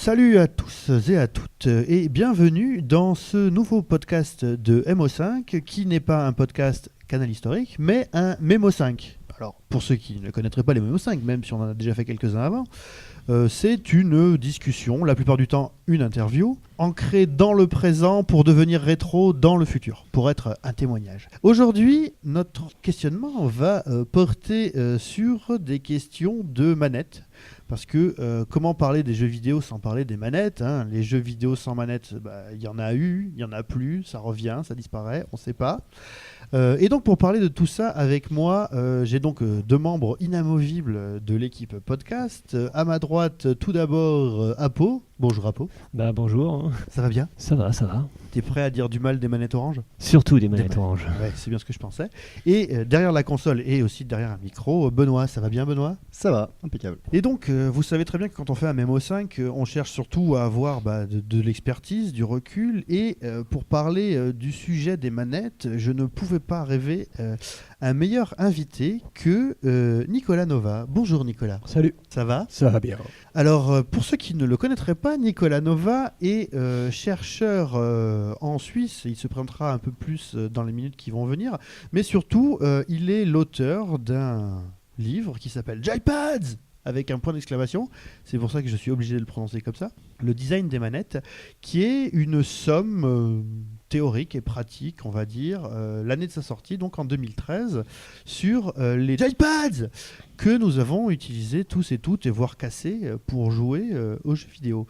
Salut à tous et à toutes et bienvenue dans ce nouveau podcast de MO5 qui n'est pas un podcast Canal Historique mais un Mémo 5. Alors pour ceux qui ne connaîtraient pas les Mémo 5, même si on en a déjà fait quelques-uns avant, c'est une discussion, la plupart du temps une interview, ancrée dans le présent pour devenir rétro dans le futur, pour être un témoignage. Aujourd'hui, notre questionnement va porter sur des questions de manettes. Parce que comment parler des jeux vidéo sans parler des manettes, hein. Les jeux vidéo sans manettes, il y en a eu, il y en a plus, ça revient, ça disparaît, on ne sait pas. Et donc pour parler de tout ça avec moi, j'ai donc deux membres inamovibles de l'équipe podcast. À ma droite, tout d'abord, Apo. Bonjour Apo. Bonjour. Ça va bien ? Ça va. T'es prêt à dire du mal des manettes oranges ? Surtout des manettes oranges. Ouais, c'est bien ce que je pensais. Et derrière la console et aussi derrière un micro, Benoît. Ça va bien, Benoît ? Ça va, impeccable. Et donc, vous savez très bien que quand on fait un Mémo 5, on cherche surtout à avoir de l'expertise, du recul. Et pour parler du sujet des manettes, je ne pouvais pas rêver un meilleur invité que Nicolas Nova. Bonjour Nicolas. Salut. Ça va ? Ça va bien. Alors, pour ceux qui ne le connaîtraient pas, Nicolas Nova est chercheur en Suisse. Il se présentera un peu plus dans les minutes qui vont venir. Mais surtout, il est l'auteur d'un livre qui s'appelle Joypads avec un point d'exclamation. C'est pour ça que je suis obligé de le prononcer comme ça. Le design des manettes, qui est une somme théorique et pratique, on va dire, l'année de sa sortie, donc en 2013, sur les Joypads que nous avons utilisés tous et toutes, et voire cassés, pour jouer aux jeux vidéo.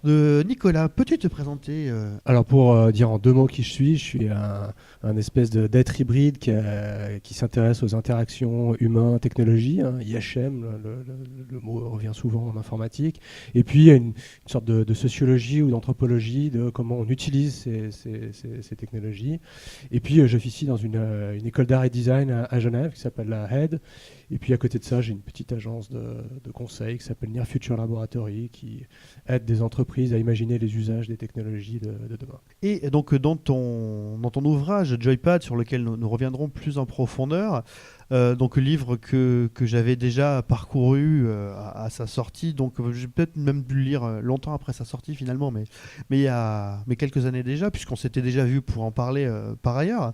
Nicolas, peux-tu te présenter Alors pour dire en deux mots qui je suis un espèce d'être hybride qui s'intéresse aux interactions humains-technologie, hein, IHM, le mot revient souvent en informatique, et puis une sorte de sociologie ou d'anthropologie de comment on utilise ces technologies. Et puis j'officie dans une école d'art et design à Genève qui s'appelle la HED. Et puis à côté de ça, j'ai une petite agence de conseil qui s'appelle Near Future Laboratory qui aide des entreprises à imaginer les usages des technologies de demain. Et donc dans ton ouvrage Joypad, sur lequel nous reviendrons plus en profondeur, donc le livre que j'avais déjà parcouru à sa sortie, donc j'ai peut-être même dû le lire longtemps après sa sortie finalement, mais il y a quelques années déjà, puisqu'on s'était déjà vu pour en parler par ailleurs.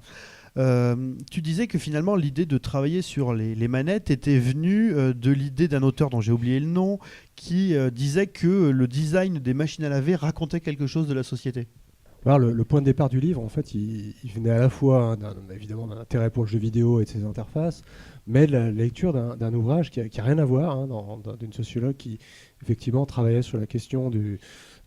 Tu disais que finalement l'idée de travailler sur les manettes était venue de l'idée d'un auteur dont j'ai oublié le nom, qui disait que le design des machines à laver racontait quelque chose de la société. Alors, le point de départ du livre, en fait, il venait à la fois évidemment d'un intérêt pour le jeu vidéo et de ses interfaces, mais de la lecture d'un ouvrage qui a rien à voir, d'une sociologue qui effectivement travaillait sur la question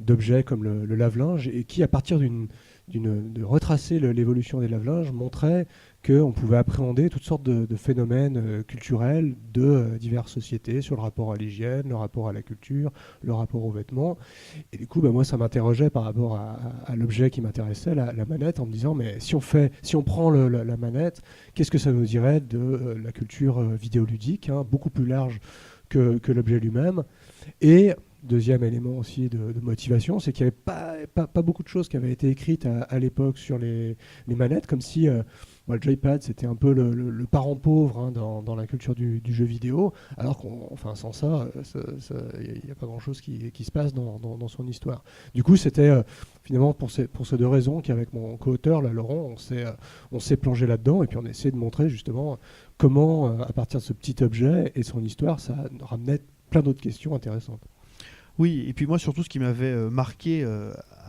d'objets comme le lave-linge et qui, à partir de retracer l'évolution des lave-linges, montrait qu'on pouvait appréhender toutes sortes de phénomènes culturels de diverses sociétés sur le rapport à l'hygiène, le rapport à la culture, le rapport aux vêtements. Et du coup, moi, ça m'interrogeait par rapport à l'objet qui m'intéressait, la manette, en me disant, mais si on prend la manette, qu'est-ce que ça nous dirait de la culture vidéoludique, beaucoup plus large que l'objet lui-même. Et deuxième élément aussi de motivation, c'est qu'il n'y avait pas beaucoup de choses qui avaient été écrites à l'époque sur les manettes, comme si le joypad c'était un peu le parent pauvre dans la culture du jeu vidéo, alors sans ça, il n'y a pas grand-chose qui se passe dans son histoire. Du coup, c'était finalement pour ces deux raisons qu'avec mon co-auteur, là, Laurent, on s'est plongé là-dedans et puis on essaie de montrer justement comment, à partir de ce petit objet et son histoire, ça ramenait plein d'autres questions intéressantes. Oui, et puis moi surtout ce qui m'avait marqué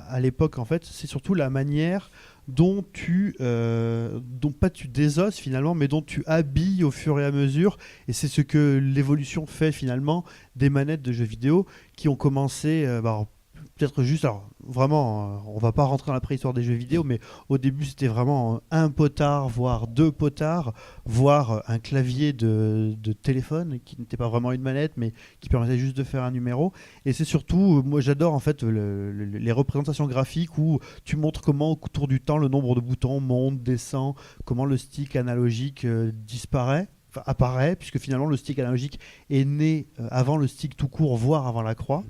à l'époque en fait, c'est surtout la manière dont pas tu désosses finalement, mais dont tu habilles au fur et à mesure, et c'est ce que l'évolution fait finalement des manettes de jeux vidéo qui ont commencé, peut-être juste, alors vraiment, on va pas rentrer dans la préhistoire des jeux vidéo, mais au début c'était vraiment un potard, voire deux potards, voire un clavier de téléphone qui n'était pas vraiment une manette, mais qui permettait juste de faire un numéro. Et c'est surtout, moi j'adore en fait les représentations graphiques où tu montres comment autour du temps le nombre de boutons monte, descend, comment le stick analogique apparaît, puisque finalement le stick analogique est né avant le stick tout court, voire avant la croix.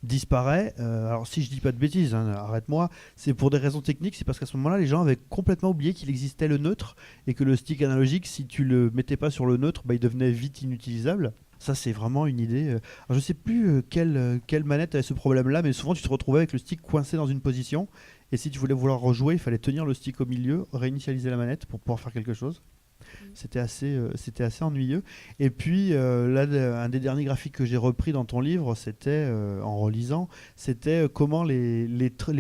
Disparaît. Alors si je dis pas de bêtises, arrête-moi, c'est pour des raisons techniques, c'est parce qu'à ce moment-là les gens avaient complètement oublié qu'il existait le neutre et que le stick analogique, si tu le mettais pas sur le neutre, il devenait vite inutilisable. Ça, c'est vraiment une idée. Alors, je sais plus quelle manette avait ce problème-là, mais souvent tu te retrouvais avec le stick coincé dans une position. Et si tu voulais vouloir rejouer, il fallait tenir le stick au milieu, réinitialiser la manette pour pouvoir faire quelque chose. C'était assez ennuyeux. Et puis, là, un des derniers graphiques que j'ai repris dans ton livre, c'était, en relisant, c'était comment les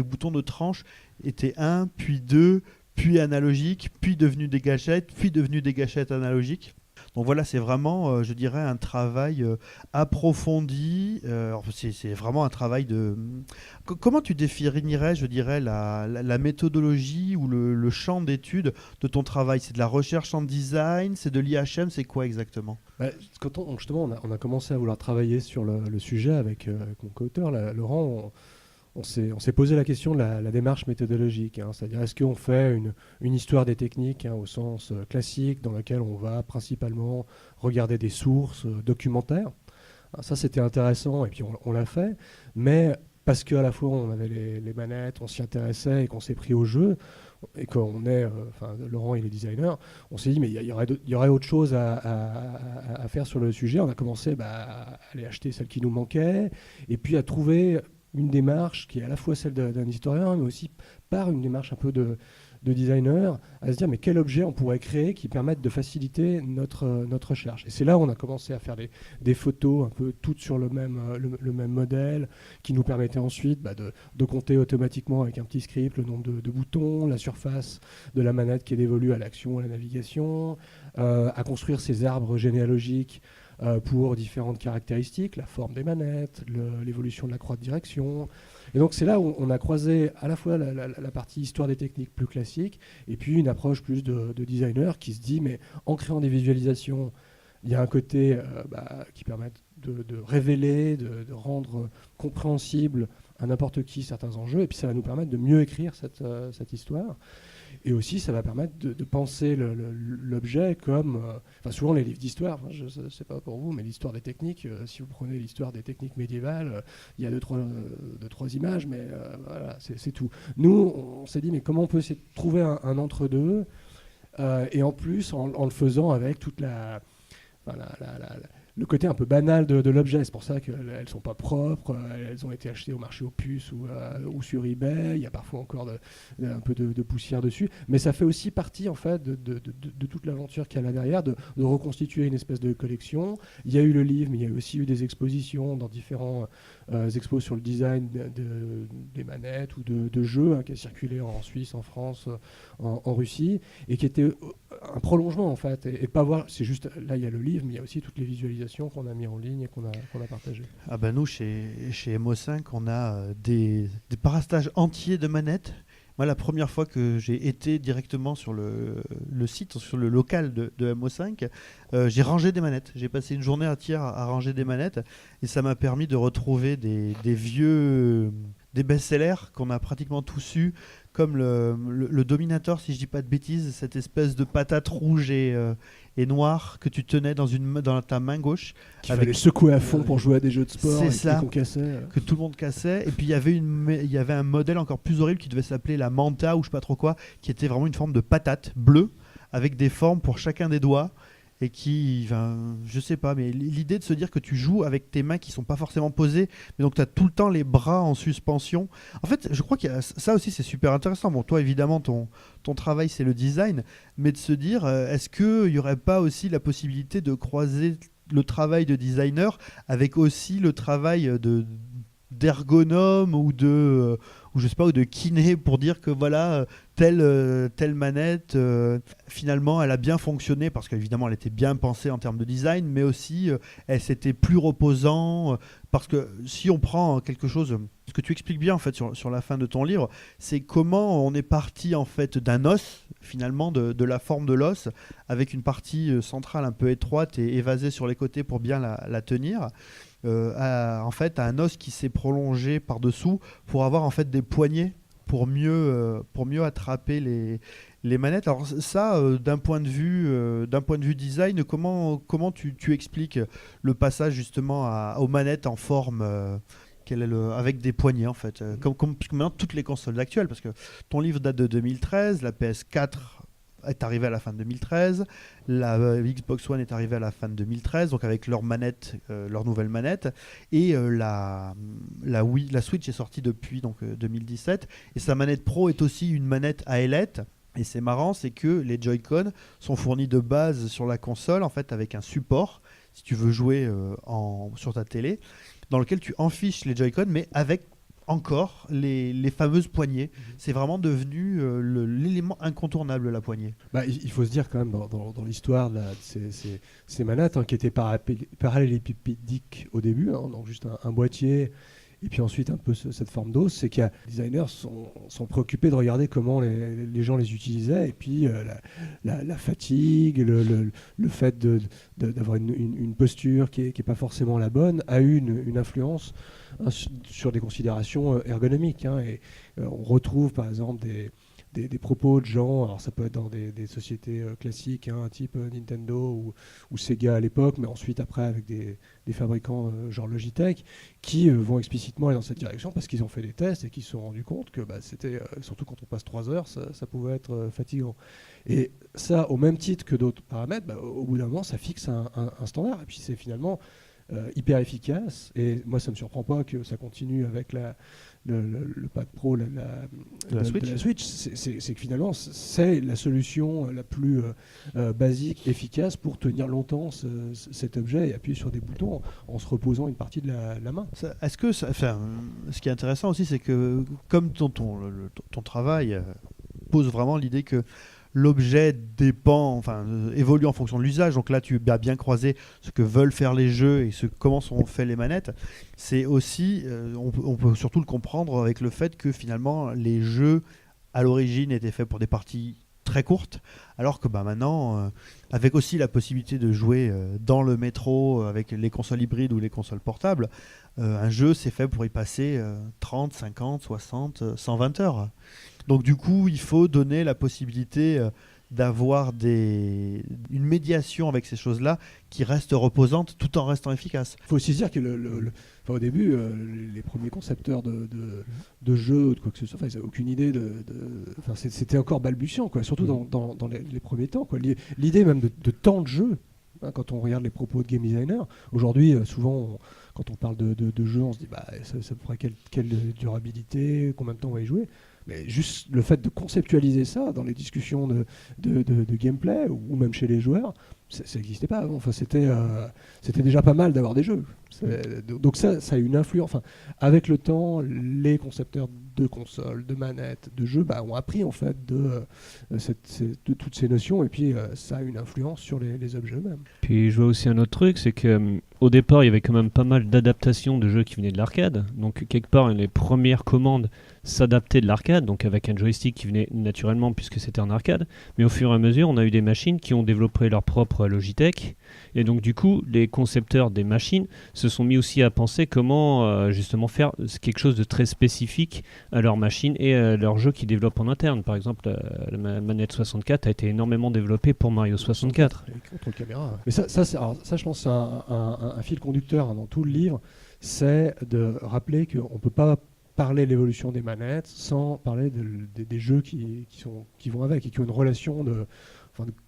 boutons de tranche étaient 1, puis 2, puis analogiques, puis devenus des gâchettes, puis devenus des gâchettes analogiques. Donc voilà, c'est vraiment, je dirais, un travail approfondi. C'est vraiment un travail de... Comment tu définirais, je dirais, la méthodologie ou le champ d'étude de ton travail? C'est de la recherche en design, c'est de l'IHM, c'est quoi exactement? Quand justement, on a commencé à vouloir travailler sur le sujet avec mon co-auteur, Laurent, on s'est posé la question de la démarche méthodologique, hein, c'est-à-dire est-ce qu'on fait une histoire des techniques, hein, au sens classique, dans laquelle on va principalement regarder des sources documentaires. Alors ça, c'était intéressant, et puis on l'a fait, mais parce qu'à la fois on avait les manettes, on s'y intéressait et qu'on s'est pris au jeu, et qu'on est, Laurent il est designer, on s'est dit mais il y aurait autre chose à faire sur le sujet. On a commencé à aller acheter celle qui nous manquait, et puis à trouver une démarche qui est à la fois celle d'un historien, mais aussi par une démarche un peu de designer, à se dire mais quel objet on pourrait créer qui permette de faciliter notre recherche. Et c'est là où on a commencé à faire des photos un peu toutes sur le même modèle, qui nous permettait ensuite de compter automatiquement avec un petit script le nombre de boutons, la surface de la manette qui est dévolue à l'action, à la navigation, à construire ces arbres généalogiques pour différentes caractéristiques, la forme des manettes, l'évolution de la croix de direction. Et donc c'est là où on a croisé à la fois la partie histoire des techniques plus classique, et puis une approche plus de designer qui se dit, mais en créant des visualisations, il y a un côté qui permet de révéler, de rendre compréhensible à n'importe qui certains enjeux, et puis ça va nous permettre de mieux écrire cette histoire. Et aussi, ça va permettre de penser l'objet comme... souvent, les livres d'histoire, je ne sais pas pour vous, mais l'histoire des techniques, si vous prenez l'histoire des techniques médiévales, il y a deux, trois images, mais voilà, c'est tout. Nous, on s'est dit, mais comment on peut essayer de trouver un entre-deux, et en plus, en le faisant avec toute le côté un peu banal de l'objet. C'est pour ça qu'elles ne sont pas propres, elles ont été achetées au marché aux puces ou sur eBay, il y a parfois encore un peu de poussière dessus, mais ça fait aussi partie en fait de toute l'aventure qu'il y a là derrière, de reconstituer une espèce de collection. Il y a eu le livre, mais il y a aussi eu des expositions dans différents expos sur le design des manettes ou de jeux, hein, qui a circulé en Suisse, en France, en Russie, et qui était un prolongement en fait, et pas voir, c'est juste, là il y a le livre, mais il y a aussi toutes les visualisations qu'on a mis en ligne et qu'on a partagées. Ah ben nous, chez MO5, on a des parastages entiers de manettes. Moi, la première fois que j'ai été directement sur le site, sur le local de MO5, j'ai rangé des manettes. J'ai passé une journée entière à ranger des manettes, et ça m'a permis de retrouver des vieux... des best-sellers qu'on a pratiquement tous eus, comme le Dominator, si je dis pas de bêtises, cette espèce de patate rouge et noire que tu tenais dans ta main gauche. Qu'il fallait secouer à fond pour jouer à des jeux de sport, c'est ça, qu'on cassait. que tout le monde cassait. Et puis il y avait un modèle encore plus horrible qui devait s'appeler la Manta ou je sais pas trop quoi, qui était vraiment une forme de patate bleue avec des formes pour chacun des doigts. Et je sais pas, mais l'idée de se dire que tu joues avec tes mains qui sont pas forcément posées, mais donc tu as tout le temps les bras en suspension. En fait, je crois que ça aussi, c'est super intéressant. Bon, toi, évidemment, ton travail, c'est le design, mais de se dire, est-ce qu'il n'y aurait pas aussi la possibilité de croiser le travail de designer avec aussi le travail d'ergonome ou ou je sais pas, ou de kiné, pour dire que voilà, telle manette, finalement, elle a bien fonctionné parce qu'évidemment, elle était bien pensée en termes de design, mais aussi, elle c'était plus reposant. Parce que si on prend quelque chose, ce que tu expliques bien en fait sur la fin de ton livre, c'est comment on est parti en fait d'un os, finalement, de la forme de l'os, avec une partie centrale un peu étroite et évasée sur les côtés pour bien la tenir. En fait, à un os qui s'est prolongé par-dessous pour avoir en fait des poignées pour mieux attraper les manettes. Alors ça, d'un point de vue design, comment tu expliques le passage justement aux manettes en forme avec des poignées en fait, comme maintenant toutes les consoles actuelles, parce que ton livre date de 2013, la PS4 est arrivée à la fin de 2013, la Xbox One est arrivée à la fin de 2013, donc avec leur manette, leur nouvelle manette, et la Switch est sortie depuis donc 2017, et sa manette Pro est aussi une manette à ailettes. Et c'est marrant, c'est que les Joy-Con sont fournis de base sur la console, en fait, avec un support, si tu veux jouer sur ta télé, dans lequel tu enfiches les Joy-Con, mais avec encore les fameuses poignées. C'est vraiment devenu l'élément incontournable, la poignée. Il faut se dire quand même dans l'histoire de ces manettes qui étaient parallélépipédiques au début, donc juste un boîtier et puis ensuite un peu cette forme d'os, c'est que les designers sont préoccupés de regarder comment les gens les utilisaient, et puis la fatigue, le fait d'avoir une posture qui est pas forcément la bonne a eu une influence sur des considérations ergonomiques. Et on retrouve par exemple des propos de gens, alors ça peut être dans des sociétés classiques, type Nintendo ou Sega à l'époque, mais ensuite après avec des fabricants genre Logitech, qui vont explicitement aller dans cette direction parce qu'ils ont fait des tests et qu'ils se sont rendus compte que c'était, surtout quand on passe 3 heures, ça pouvait être fatigant. Et ça, au même titre que d'autres paramètres, au bout d'un moment, ça fixe un standard. Et puis c'est finalement hyper efficace, et moi ça me surprend pas que ça continue avec le Pad Pro de la Switch. C'est que finalement c'est la solution la plus basique, efficace pour tenir longtemps cet objet et appuyer sur des boutons en se reposant une partie de la main. Ce qui est intéressant aussi, c'est que comme ton travail pose vraiment l'idée que l'objet évolue en fonction de l'usage. Donc là, tu as bien croisé ce que veulent faire les jeux et comment sont faites les manettes. C'est aussi, on peut surtout le comprendre avec le fait que finalement, les jeux à l'origine étaient faits pour des parties très courtes, alors que maintenant, avec aussi la possibilité de jouer dans le métro avec les consoles hybrides ou les consoles portables, un jeu, c'est fait pour y passer 30, 50, 60, 120 heures. Donc du coup, il faut donner la possibilité d'avoir une médiation avec ces choses-là qui reste reposante tout en restant efficace. Il faut aussi dire que au début, les premiers concepteurs de jeux ou de quoi que ce soit, ils n'avaient aucune idée c'était encore balbutiant, surtout dans les premiers temps. L'idée même de temps de jeu, quand on regarde les propos de game designer, aujourd'hui, souvent, quand on parle de jeux, on se dit ça pourrait quelle durabilité, combien de temps on va y jouer. Mais juste le fait de conceptualiser ça dans les discussions de gameplay ou même chez les joueurs, ça n'existait pas avant. C'était déjà pas mal d'avoir des jeux. Donc ça a une influence. Avec le temps, les concepteurs de consoles, de manettes, de jeux ont appris en fait de toutes ces notions, et puis ça a une influence sur les objets eux-mêmes. Puis je vois aussi un autre truc, c'est que au départ, il y avait quand même pas mal d'adaptations de jeux qui venaient de l'arcade. Donc quelque part, les premières commandes s'adaptaient de l'arcade, donc avec un joystick qui venait naturellement puisque c'était en arcade. Mais au fur et à mesure, on a eu des machines qui ont développé leur propre Logitech. Et donc du coup, les concepteurs des machines se sont mis aussi à penser comment justement faire quelque chose de très spécifique à leurs machines et à leurs jeux qu'ils développent en interne. Par exemple, la manette 64 a été énormément développée pour Mario 64. Contre caméra. Mais ça, je pense, c'est un fil conducteur dans tout le livre, c'est de rappeler qu'on ne peut pas parler de l'évolution des manettes sans parler des jeux qui vont avec et qui ont une relation de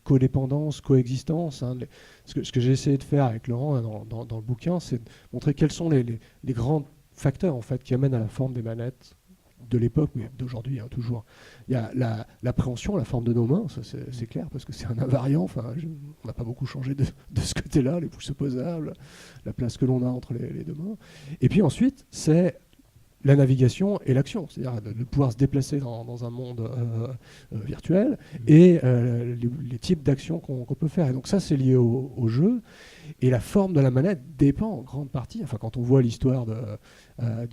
codépendance, coexistence. Ce que j'ai essayé de faire avec Laurent dans le bouquin, c'est de montrer quels sont les grands facteurs en fait, qui amènent à la forme des manettes de l'époque, mais d'aujourd'hui toujours. Il y a l'appréhension, la forme de nos mains, ça c'est clair, parce que c'est un invariant. On n'a pas beaucoup changé de ce côté-là, les pouces opposables, la place que l'on a entre les deux mains. Et puis ensuite, c'est la navigation et l'action, c'est-à-dire de pouvoir se déplacer dans un monde virtuel et les types d'actions qu'on peut faire. Et donc ça, c'est lié au jeu. Et la forme de la manette dépend en grande partie. Quand on voit l'histoire de la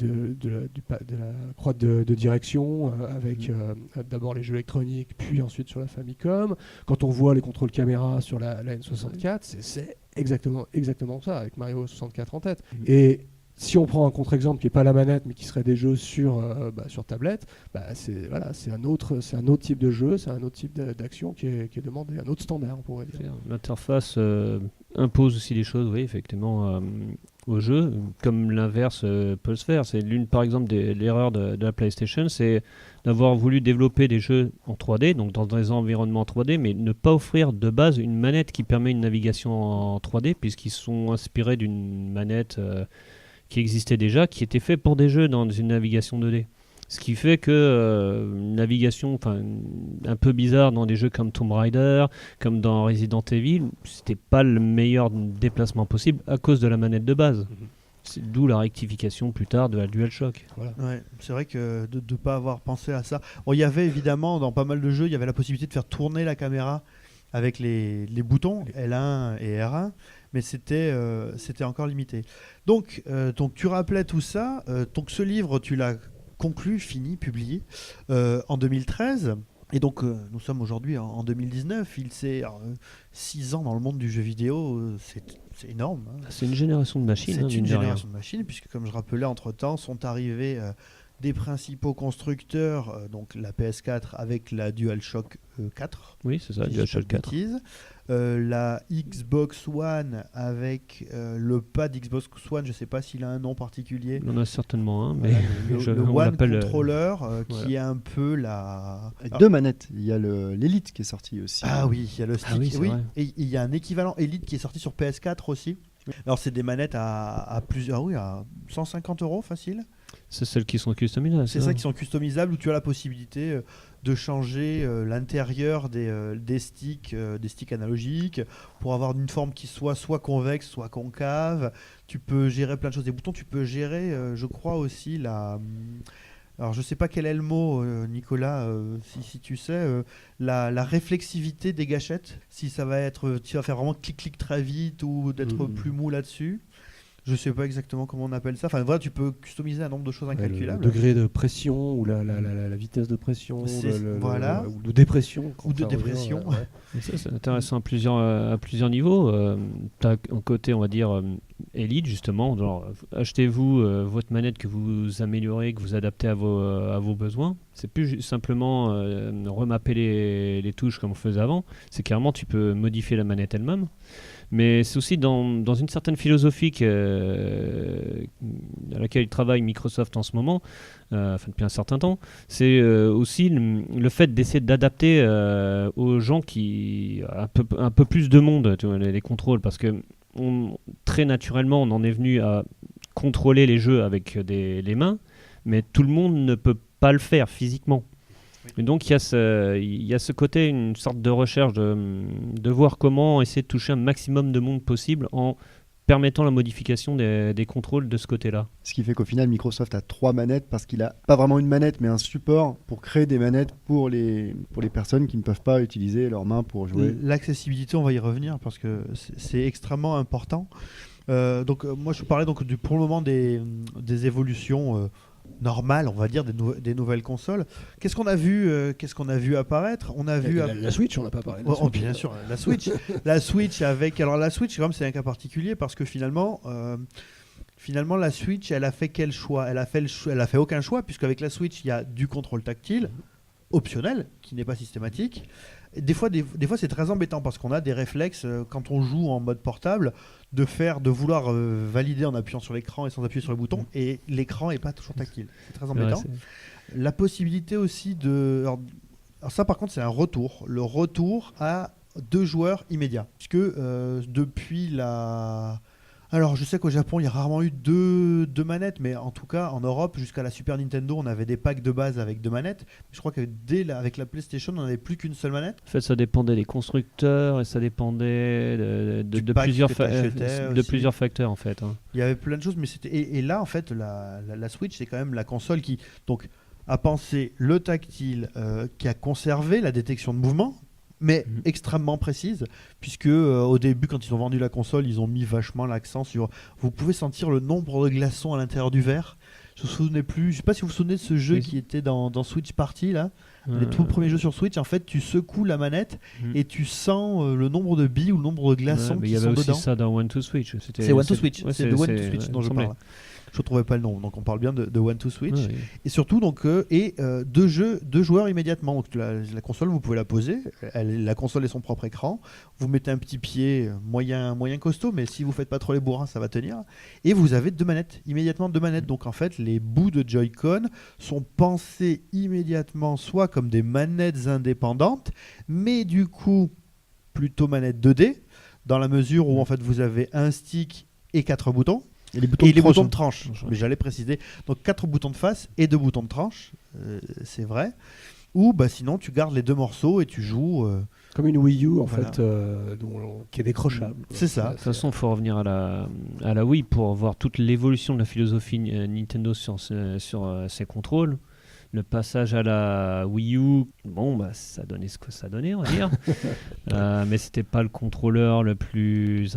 croix de direction avec d'abord les jeux électroniques, puis ensuite sur la Famicom. Quand on voit les contrôles caméra sur la N64, c'est exactement ça, avec Mario 64 en tête. Et si on prend un contre-exemple qui n'est pas la manette, mais qui serait des jeux sur tablette, c'est un autre type de jeu, c'est un autre type d'action qui est demandé, un autre standard, on pourrait dire. L'interface impose aussi des choses, oui, effectivement. au jeu, comme l'inverse peut se faire. C'est l'une, par exemple, de l'erreur de la PlayStation, c'est d'avoir voulu développer des jeux en 3D, donc dans des environnements 3D, mais ne pas offrir de base une manette qui permet une navigation en 3D, puisqu'ils sont inspirés d'une manette qui existait déjà, qui était faite pour des jeux dans une navigation 2D. Ce qui fait que une navigation un peu bizarre dans des jeux comme Tomb Raider, comme dans Resident Evil, c'était pas le meilleur déplacement possible à cause de la manette de base. C'est d'où la rectification plus tard de la DualShock. Voilà. Ouais, c'est vrai que de ne pas avoir pensé à ça. Bon, il y avait évidemment dans pas mal de jeux, il y avait la possibilité de faire tourner la caméra avec les boutons L1 et R1, mais c'était encore limité. Donc tu rappelais tout ça. Donc ce livre, tu l'as conclu, fini, publié en 2013. Et donc nous sommes aujourd'hui en 2019. Il s'est 6 ans dans le monde du jeu vidéo, c'est énorme. Hein. C'est une génération de machines. C'est une mine de rien. génération de machines, puisque comme je rappelais, entre-temps sont arrivés des principaux constructeurs, donc la PS4 avec la DualShock 4. Oui, c'est ça, si je DualShock dis pas de 4. bêtises. La Xbox One avec le pad Xbox One, je ne sais pas s'il a un nom particulier. Il en a certainement un, mais Voilà, le on One l'appelle Controller, voilà. qui est un peu la... Avec 2 manettes. Il y a l'Elite qui est sorti aussi. Ah oui, il y a le stick. Ah oui, c'est vrai. Et il y a un équivalent Elite qui est sorti sur PS4 aussi. Alors c'est des manettes à plusieurs, à 150 € facile. C'est celles qui sont customisables. C'est ça qui sont customisables, où tu as la possibilité de changer l'intérieur des sticks analogiques pour avoir une forme qui soit convexe, soit concave. Tu peux gérer plein de choses. Des boutons, tu peux gérer, je crois aussi alors je sais pas quel est le mot, Nicolas, si tu sais, la réflexivité des gâchettes. Si ça va être, tu vas faire vraiment clic-clic très vite ou d'être plus mou là-dessus. Je sais pas exactement comment on appelle ça. Enfin voilà, tu peux customiser un nombre de choses incalculables. Le degré de pression ou la vitesse de pression, voilà. ou de dépression. Ou de dépression. Et ça, c'est intéressant à plusieurs niveaux. Tu as un côté, on va dire, élite, justement. Genre, achetez-vous votre manette que vous améliorez, que vous adaptez à vos besoins. C'est plus simplement remapper les touches comme on faisait avant. C'est carrément, tu peux modifier la manette elle-même. Mais c'est aussi dans une certaine philosophie à laquelle il travaille Microsoft en ce moment, depuis un certain temps. C'est aussi le fait d'essayer d'adapter aux gens qui un peu plus de monde, tu vois, les contrôles, parce que très naturellement on en est venu à contrôler les jeux avec les mains, mais tout le monde ne peut pas le faire physiquement. Et donc il y a ce côté, une sorte de recherche de voir comment essayer de toucher un maximum de monde possible en permettant la modification des contrôles de ce côté-là. Ce qui fait qu'au final, Microsoft a 3 manettes parce qu'il a pas vraiment une manette, mais un support pour créer des manettes pour les personnes qui ne peuvent pas utiliser leurs mains pour jouer. L'accessibilité, on va y revenir parce que c'est extrêmement important. Moi, je parlais pour le moment des évolutions normales, on va dire, des nouvelles consoles. Qu'est-ce qu'on a vu apparaître? On a vu la Switch, on n'a pas parlé. bien sûr, la Switch. La Switch la Switch, c'est un cas particulier parce que finalement, la Switch, elle a fait quel choix? Elle a fait aucun choix, puisqu'avec la Switch, il y a du contrôle tactile optionnel qui n'est pas systématique. Et des fois, c'est très embêtant parce qu'on a des réflexes quand on joue en mode portable de vouloir valider en appuyant sur l'écran et sans appuyer sur le bouton, et l'écran n'est pas toujours tactile. C'est très embêtant. La possibilité aussi alors ça, par contre, c'est un retour. Le retour à 2 joueurs immédiats. Puisque depuis la... Alors, je sais qu'au Japon, il y a rarement eu deux manettes, mais en tout cas, en Europe, jusqu'à la Super Nintendo, on avait des packs de base avec 2 manettes. Je crois que avec la PlayStation, on n'avait plus qu'une seule manette. En fait, ça dépendait des constructeurs et ça dépendait de plusieurs facteurs, en fait. Hein. Il y avait plein de choses, mais c'était... Et là, en fait, la Switch, c'est quand même la console qui a pensé le tactile, qui a conservé la détection de mouvement, mais extrêmement précise, puisque au début, quand ils ont vendu la console, ils ont mis vachement l'accent sur... Vous pouvez sentir le nombre de glaçons à l'intérieur du verre. Je ne sais pas si vous vous souvenez de ce jeu qui était dans Switch Party, là. Les tout premiers jeux sur Switch, en fait, tu secoues la manette et tu sens le nombre de billes ou le nombre de glaçons qui sont dedans. Il y avait aussi ça dans One to Switch. C'est One to Switch, c'est de One to Switch dont je parle. je ne trouvais pas le nom. Donc on parle bien de One to Switch. Ouais, Et surtout, donc, deux joueurs immédiatement. Donc la console, vous pouvez la poser. La console est son propre écran. Vous mettez un petit pied moyen costaud, mais si vous faites pas trop les bourrins, ça va tenir. Et vous avez immédiatement deux manettes. Donc en fait, les bouts de Joy-Con sont pensés immédiatement soit comme des manettes indépendantes, mais du coup plutôt manettes 2D, dans la mesure où en fait vous avez un stick et 4 boutons. Et les boutons Et de les tranche, boutons hein. de tranche, Ouais. mais j'allais préciser. Donc 4 boutons de face et 2 boutons de tranche, c'est vrai. Ou sinon tu gardes les deux morceaux et tu joues. Comme une Wii U, en Voilà. fait, qui est décrochable. C'est ça. De toute façon, il faut revenir à la Wii pour voir toute l'évolution de la philosophie Nintendo sur ses contrôles. Le passage à la Wii U, ça donnait ce que ça donnait, on va dire. Mais c'était pas le contrôleur le plus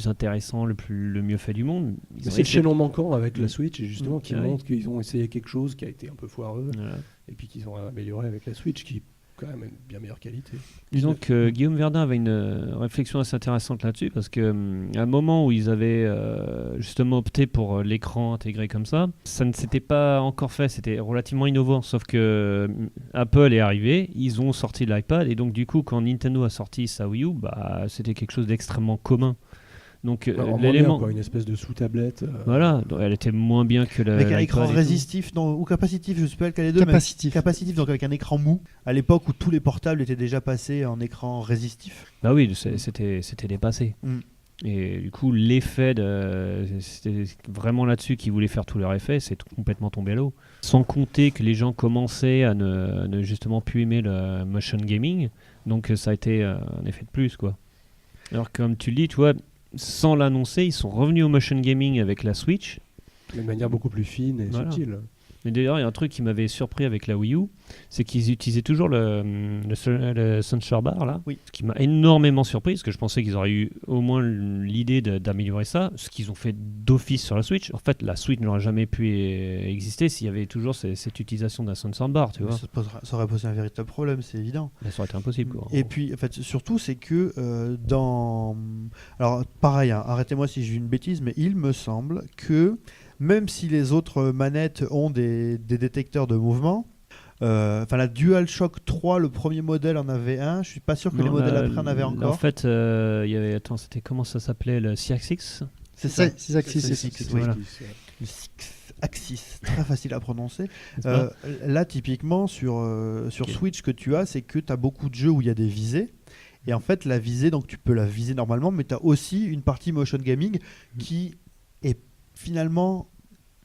intéressant, le mieux fait du monde. Ils ont C'est le essayé- chaînon manquant avec la Switch, et justement, qui Ah oui. montre qu'ils ont essayé quelque chose qui a été un peu foireux, Voilà. et puis qu'ils ont amélioré avec la Switch, qui quand même une bien meilleure qualité. Disons que Guillaume Verdun avait une réflexion assez intéressante là-dessus parce que à un moment où ils avaient justement opté pour l'écran intégré comme ça ne s'était pas encore fait, c'était relativement innovant, sauf que Apple est arrivé, ils ont sorti l'iPad et donc du coup quand Nintendo a sorti sa Wii U, c'était quelque chose d'extrêmement commun. Donc Alors, l'élément, une espèce de sous-tablette. voilà, donc elle était moins bien que Avec un l'iPad écran et tout. résistif ou capacitif, je ne sais pas lequel des deux. mais capacitif, donc avec un écran mou. À l'époque où tous les portables étaient déjà passés en écran résistif. Bah oui, c'était dépassé. Mm. Et du coup, l'effet, c'était vraiment là-dessus qu'ils voulaient faire tout leur effet, c'est complètement tombé à l'eau. Sans compter que les gens commençaient à ne justement plus aimer le motion gaming, donc ça a été un effet de plus, quoi. Alors comme tu le dis, tu vois, sans l'annoncer, ils sont revenus au motion gaming avec la Switch. De manière beaucoup plus fine et Voilà. subtile. Mais d'ailleurs, il y a un truc qui m'avait surpris avec la Wii U, c'est qu'ils utilisaient toujours le Sunshine Bar, là. Oui. Ce qui m'a énormément surpris, parce que je pensais qu'ils auraient eu au moins l'idée d'améliorer ça, ce qu'ils ont fait d'office sur la Switch. En fait, la Switch n'aurait jamais pu exister s'il y avait toujours cette utilisation d'un Sunshine Bar, tu vois. Ça aurait posé un véritable problème, c'est évident. Mais ça aurait été impossible, quoi. Et puis, en fait, surtout, c'est que Alors, pareil, hein, arrêtez-moi si je dis une bêtise, mais il me semble que même si les autres manettes ont des détecteurs de mouvement, la DualShock 3, le premier modèle en avait un, je suis pas sûr que les modèles après en avaient encore. En fait, il y avait, attends, c'était comment ça s'appelait, le CX? C'est ça. Six Axis, C'est c'est Six, Six, oui. voilà. Le Six Axis, très facile à prononcer. N'est-ce pas Là, typiquement, sur Ok. Switch, ce que tu as, c'est que tu as beaucoup de jeux où il y a des visées. Et en fait, la visée, donc tu peux la viser normalement, mais tu as aussi une partie motion gaming qui est finalement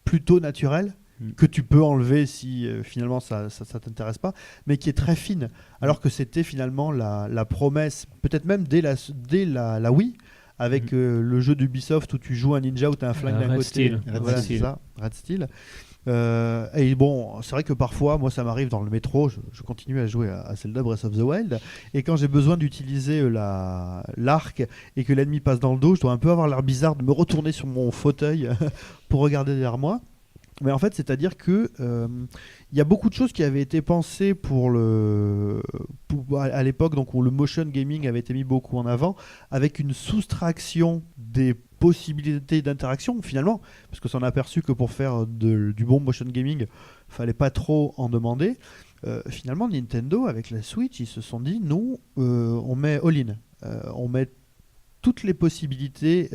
plutôt naturelle, que tu peux enlever si finalement ça t'intéresse pas, mais qui est très fine. Alors que c'était finalement la promesse, peut-être même dès la Wii, avec le jeu d'Ubisoft où tu joues un ninja où tu as un flingue d'un Red côté. Steel. Voilà, Red c'est Steel. ça, Red Steel. Et bon, c'est vrai que parfois, moi ça m'arrive dans le métro, je continue à jouer à Zelda Breath of the Wild, et quand j'ai besoin d'utiliser l'arc et que l'ennemi passe dans le dos, je dois un peu avoir l'air bizarre de me retourner sur mon fauteuil pour regarder derrière moi. Mais en fait, c'est-à-dire que il y a beaucoup de choses qui avaient été pensées à l'époque, donc où le motion gaming avait été mis beaucoup en avant, avec une soustraction des possibilités d'interaction finalement, parce que s'en a aperçu que pour faire du bon motion gaming, fallait pas trop en demander. Finalement, Nintendo avec la Switch, ils se sont dit, nous, on met all-in, on met toutes les possibilités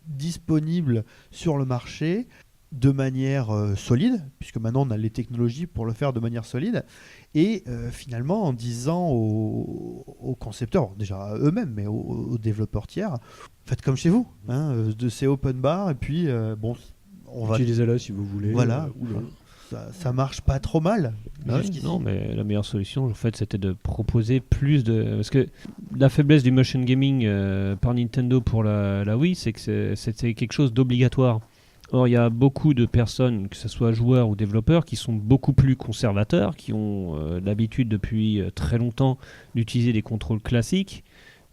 disponibles sur le marché de manière solide, puisque maintenant on a les technologies pour le faire de manière solide, et finalement en disant aux concepteurs, déjà à eux-mêmes, mais aux développeurs tiers, faites comme chez vous, hein, c'est open bar, et puis on va... Utilisez-la si vous voulez. Voilà. Ou non. Ça marche pas trop mal. Ah oui, jusqu'ici. non, mais la meilleure solution, en fait, c'était de proposer plus de... Parce que la faiblesse du motion gaming par Nintendo pour la Wii, c'est que c'était quelque chose d'obligatoire. Or, il y a beaucoup de personnes, que ce soit joueurs ou développeurs, qui sont beaucoup plus conservateurs, qui ont l'habitude depuis très longtemps d'utiliser des contrôles classiques,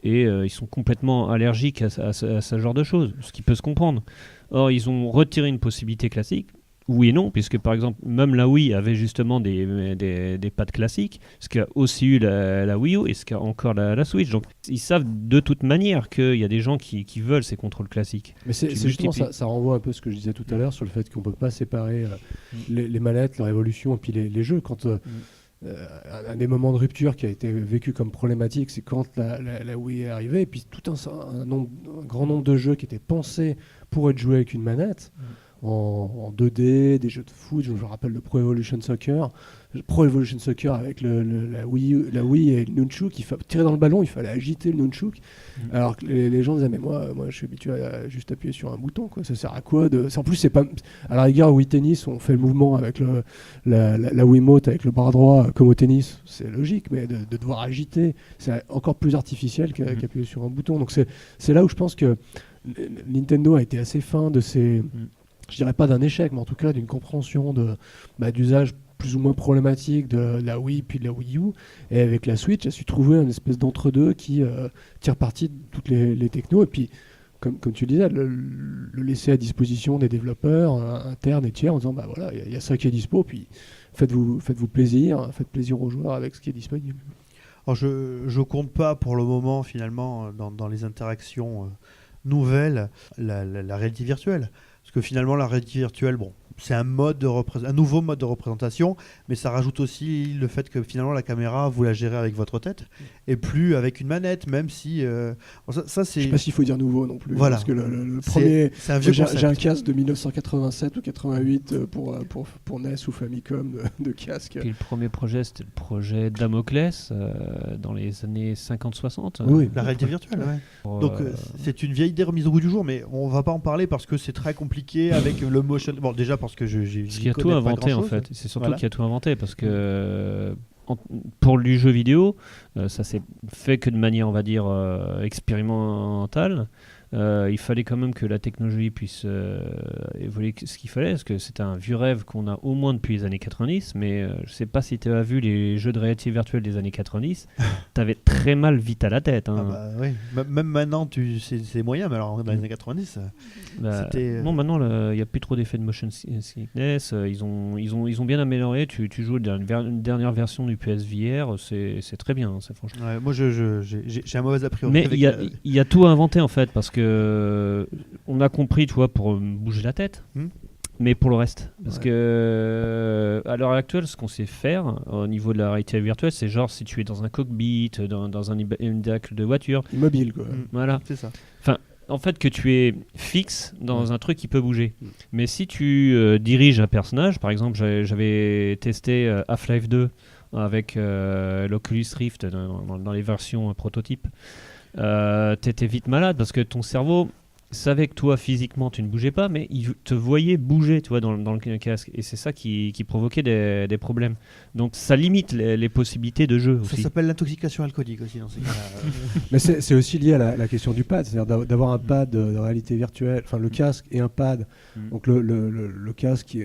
et ils sont complètement allergiques à ce genre de choses, ce qui peut se comprendre. Or, ils ont retiré une possibilité classique, oui et non, puisque par exemple, même la Wii avait justement des pads classiques, ce qu'a aussi eu la Wii U et ce qu'a encore la Switch. Donc ils savent de toute manière qu'il y a des gens qui veulent ces contrôles classiques. Mais c'est justement ça renvoie un peu à ce que je disais tout à l'heure sur le fait qu'on ne peut pas séparer les manettes, leur évolution et puis les jeux. Quand un des moments de rupture qui a été vécu comme problématique, c'est quand la Wii est arrivée et puis tout un grand nombre de jeux qui étaient pensés pour être joués avec une manette. En 2D, des jeux de foot, je me rappelle le Pro Evolution Soccer avec la Wii et le Nunchuk, il fallait tirer dans le ballon, il fallait agiter le Nunchuk, alors que les gens disaient mais moi je suis habitué à juste appuyer sur un bouton, quoi. Ça sert à quoi en plus c'est pas à la rigueur au Wii Tennis on fait le mouvement avec la Wiimote avec le bras droit comme au tennis, c'est logique, mais de devoir agiter c'est encore plus artificiel qu'appuyer sur un bouton. Donc c'est là où je pense que Nintendo a été assez fin de ces je dirais pas d'un échec, mais en tout cas d'une compréhension d'usage plus ou moins problématique de la Wii puis de la Wii U. Et avec la Switch, j'ai su trouver une espèce d'entre-deux qui tire parti de toutes les technos. Et puis, comme tu disais, le laisser à disposition des développeurs internes et tiers en disant, bah voilà, il y a ça qui est dispo, puis faites-vous plaisir, faites plaisir aux joueurs avec ce qui est disponible. Alors je compte pas pour le moment, finalement, dans les interactions nouvelles, la réalité virtuelle. Parce que finalement, la réalité virtuelle, bon, c'est un nouveau mode de représentation, mais ça rajoute aussi le fait que finalement la caméra, vous la gérez avec votre tête et plus avec une manette, même si ça c'est. Je sais pas s'il faut dire nouveau non plus. Voilà. Parce que le premier, c'est un vieux concept. J'ai un casque de 1987 ou 88 pour NES ou Famicom de casque. Puis le premier projet, c'était le projet Damoclès dans les années 50-60. Oui, la réalité virtuelle. Ouais. Donc c'est une vieille idée remise au goût du jour, mais on va pas en parler parce que c'est très compliqué avec le motion. Bon, déjà parce que j'ai. Parce qu'il y a tout inventé en fait. C'est surtout qu'il y a tout inventé parce que pour du jeu vidéo, ça s'est fait que de manière, on va dire, expérimentale. Il fallait quand même que la technologie puisse évoluer ce qu'il fallait, parce que c'était un vieux rêve qu'on a au moins depuis les années 90, mais je sais pas si tu as vu les jeux de réalité virtuelle des années 90, t'avais très mal vite à la tête. Hein. Ah bah, oui. Même maintenant, c'est moyen, mais alors dans les années 90, c'était... Non, maintenant, il n'y a plus trop d'effets de motion sickness, ils ont bien amélioré, tu joues une dernière version du PSVR, c'est très bien, c'est franchement. Ouais, moi, j'ai un mauvais a priori. Mais il y a tout à inventer en fait, parce que on a compris, tu vois, pour bouger la tête, mais pour le reste. Parce que à l'heure actuelle, ce qu'on sait faire au niveau de la réalité virtuelle, c'est genre si tu es dans un cockpit, dans un habitacle de voiture. Immobile, quoi. Voilà. C'est ça. Enfin, en fait, que tu es fixe dans un truc qui peut bouger. Mais si tu diriges un personnage, par exemple, j'avais testé Half-Life 2 avec l'Oculus Rift dans les versions prototypes. T'étais vite malade parce que ton cerveau savait que toi physiquement tu ne bougeais pas, mais il te voyait bouger, tu vois, dans le casque, et c'est ça qui provoquait des problèmes. Donc ça limite les possibilités de jeu aussi. Ça s'appelle l'intoxication alcoolique aussi dans ces cas-là. Mais c'est aussi lié à la question du pad, c'est-à-dire d'avoir un pad de réalité virtuelle, enfin le casque et un pad. Donc le casque qui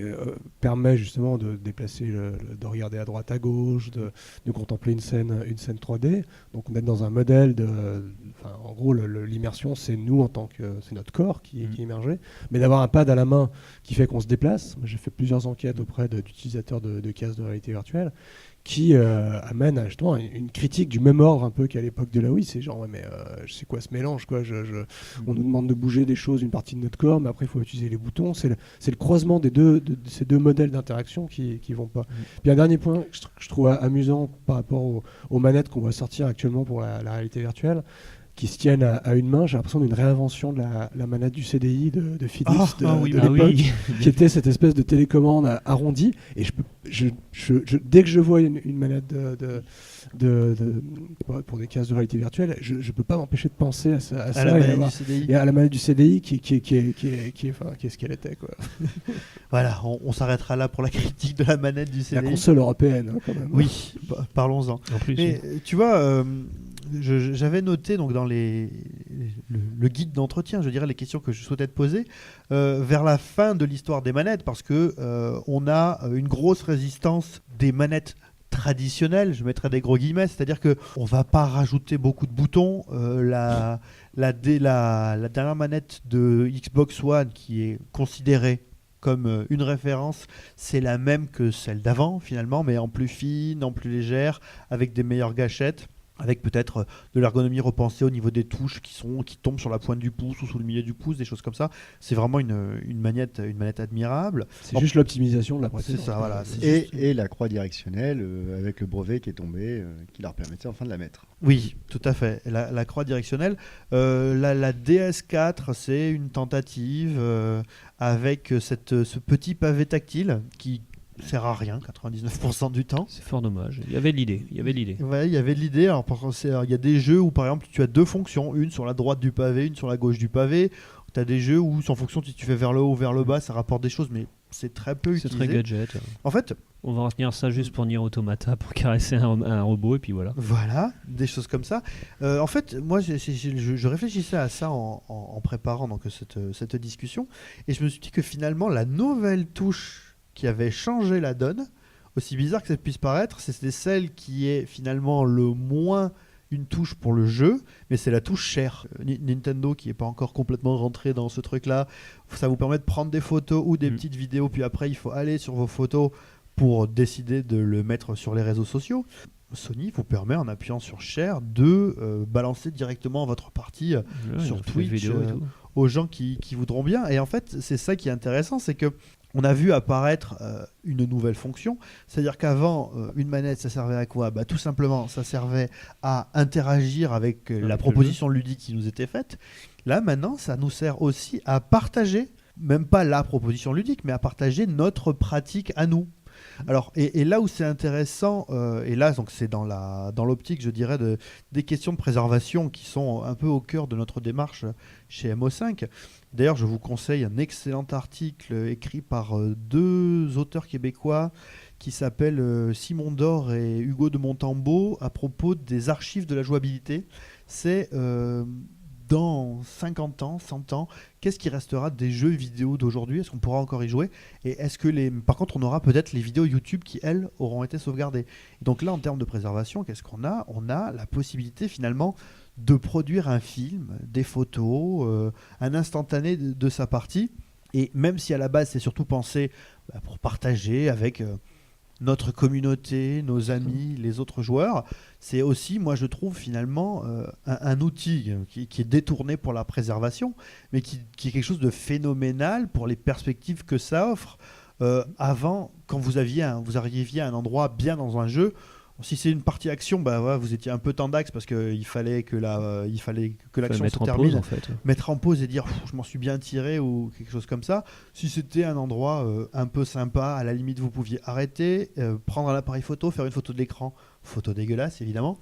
permet justement de déplacer, de regarder à droite à gauche, de contempler une scène 3D. Donc on est dans un modèle en gros l'immersion c'est nous en tant que c'est notre corps qui émergeait, mais d'avoir un pad à la main qui fait qu'on se déplace. J'ai fait plusieurs enquêtes auprès d'utilisateurs de casques de réalité virtuelle qui amènent à justement une critique du même ordre un peu qu'à l'époque de la Wii. C'est genre, ouais, mais c'est quoi ce mélange, quoi. On nous demande de bouger des choses, une partie de notre corps, mais après il faut utiliser les boutons. C'est le croisement de ces deux modèles d'interaction qui vont pas. Puis un dernier point que je trouve amusant par rapport aux manettes qu'on voit sortir actuellement pour la réalité virtuelle, qui se tiennent à une main. J'ai l'impression d'une réinvention de la manette du CDI de Philips de l'époque, qui était cette espèce de télécommande arrondie. Et dès que je vois une manette pour des casques de réalité virtuelle, je ne peux pas m'empêcher de penser à ça et à la manette du CDI qui est ce qu'elle était, quoi. Voilà, on s'arrêtera là pour la critique de la manette du CDI. La console européenne, hein, quand même. Oui, parlons-en. En plus, mais tu vois, j'avais noté donc dans le guide d'entretien, je dirais les questions que je souhaitais te poser, vers la fin de l'histoire des manettes, parce que on a une grosse résistance des manettes traditionnelles, je mettrais des gros guillemets, c'est-à-dire qu'on ne va pas rajouter beaucoup de boutons. La dernière manette de Xbox One qui est considérée comme une référence, c'est la même que celle d'avant finalement, mais en plus fine, en plus légère, avec des meilleures gâchettes, avec peut-être de l'ergonomie repensée au niveau des touches qui tombent sur la pointe du pouce ou sous le milieu du pouce, des choses comme ça. C'est vraiment une manette admirable. C'est juste l'optimisation de la C'est précédente. ça, voilà. Et la croix directionnelle avec le brevet qui est tombé, qui leur permettait enfin de la mettre. Oui, tout à fait. La croix directionnelle. La DS4, c'est une tentative avec ce petit pavé tactile qui sert à rien 99% du temps. C'est fort dommage. Il y avait l'idée. Ouais, il y avait l'idée. Alors, il y a des jeux où, par exemple, tu as deux fonctions, une sur la droite du pavé, une sur la gauche du pavé. Tu as des jeux où, en fonction si tu fais vers le haut ou vers le bas, ça rapporte des choses, mais c'est très peu C'est utilisé. très gadget. En fait, On va retenir ça juste pour Nier Automata, pour caresser un robot, et puis voilà. voilà, des choses comme ça. En fait, moi, je réfléchissais à ça en préparant donc, cette discussion, et je me suis dit que finalement, la nouvelle touche qui avait changé la donne, aussi bizarre que ça puisse paraître, c'était celle qui est finalement le moins une touche pour le jeu, mais c'est la touche share. Nintendo qui n'est pas encore complètement rentré dans ce truc-là, ça vous permet de prendre des photos ou des petites vidéos, puis après il faut aller sur vos photos pour décider de le mettre sur les réseaux sociaux. Sony vous permet, en appuyant sur share, de balancer directement votre partie sur Twitch vidéo et tout. aux gens qui voudront bien. Et en fait, c'est ça qui est intéressant, c'est que on a vu apparaître une nouvelle fonction, c'est-à-dire qu'avant, une manette, ça servait à quoi ? Tout simplement, ça servait à interagir avec la proposition ludique qui nous était faite. Là, maintenant, ça nous sert aussi à partager, même pas la proposition ludique, mais à partager notre pratique à nous. Alors, et là où c'est intéressant, et là donc c'est dans l'optique, je dirais, des questions de préservation qui sont un peu au cœur de notre démarche chez MO5. D'ailleurs, je vous conseille un excellent article écrit par deux auteurs québécois qui s'appellent Simon Dor et Hugo de Montembeau à propos des archives de la jouabilité. C'est dans 50 ans, 100 ans, qu'est-ce qui restera des jeux vidéo d'aujourd'hui ? Est-ce qu'on pourra encore y jouer ? Et est-ce que par contre, on aura peut-être les vidéos YouTube qui, elles, auront été sauvegardées. Et donc là, en termes de préservation, qu'est-ce qu'on a ? On a la possibilité, finalement, de produire un film, des photos, un instantané de sa partie. Et même si à la base, c'est surtout pensé pour partager avec notre communauté, nos amis, les autres joueurs, c'est aussi, moi je trouve finalement, un outil qui est détourné pour la préservation, mais qui est quelque chose de phénoménal pour les perspectives que ça offre. Avant, quand vous arriviez à un endroit bien dans un jeu, si c'est une partie action, vous étiez un peu tendax parce qu'il fallait que l'action se termine, en fait. mettre en pause et dire je m'en suis bien tiré ou quelque chose comme ça. Si c'était un endroit un peu sympa, à la limite vous pouviez arrêter, prendre un appareil photo, faire une photo de l'écran, photo dégueulasse évidemment,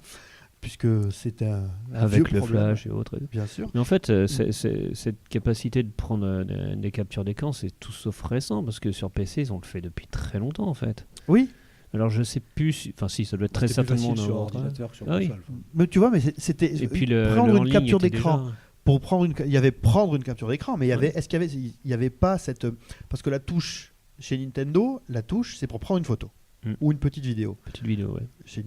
puisque c'était un avec vieux le problème, flash et autres. bien sûr. Mais en fait, cette capacité de prendre des captures d'écran, c'est tout sauf récent, parce que sur PC, ils ont le fait depuis très longtemps en fait. Oui. Alors je sais plus, enfin si, ça doit être très certainement sur dans ordinateur que sur Ah oui. console. Mais tu vois, mais c'était Et puis prendre le en une ligne capture était d'écran. déjà- Pour il y avait prendre une capture d'écran, mais est-ce qu'il y avait pas cette, parce que la touche chez Nintendo, la touche c'est pour prendre une photo ou une petite vidéo. Petite vidéo, ouais.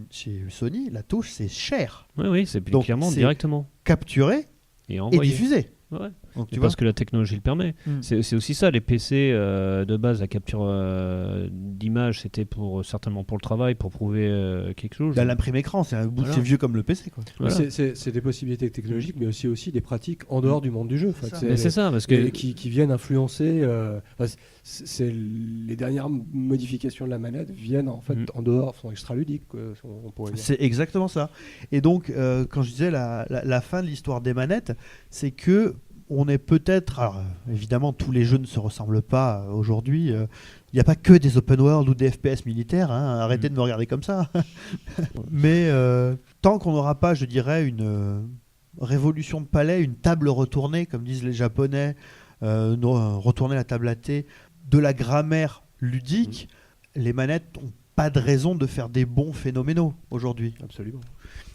Chez Sony, la touche c'est share, Oui, c'est Donc, clairement c'est directement. capturer Et et envoyer. diffuser. Ouais. Donc Et tu vois. parce que la technologie le permet. Mm. C'est aussi ça, les PC de base, la capture d'image, c'était certainement pour le travail, pour prouver quelque chose. L'imprime écran, c'est Voilà. c'est vieux comme le PC quoi. Voilà. C'est des possibilités technologiques, mais aussi des pratiques en dehors du monde du jeu. C'est ça. Mais c'est ça, parce que Et qui viennent influencer. C'est les dernières modifications de la manette viennent en fait en dehors, sont extra-ludiques, quoi, on pourrait dire. C'est exactement ça. Et donc, quand je disais la fin de l'histoire des manettes, c'est que on est peut-être... Alors, évidemment, tous les jeux ne se ressemblent pas aujourd'hui. Il n'y a pas que des open world ou des FPS militaires. Hein. Arrêtez de me regarder comme ça. Mais tant qu'on n'aura pas, je dirais, une révolution de palais, une table retournée, comme disent les Japonais, retourner la table à thé, de la grammaire ludique, les manettes n'ont pas de raison de faire des bons phénoménaux aujourd'hui. Absolument.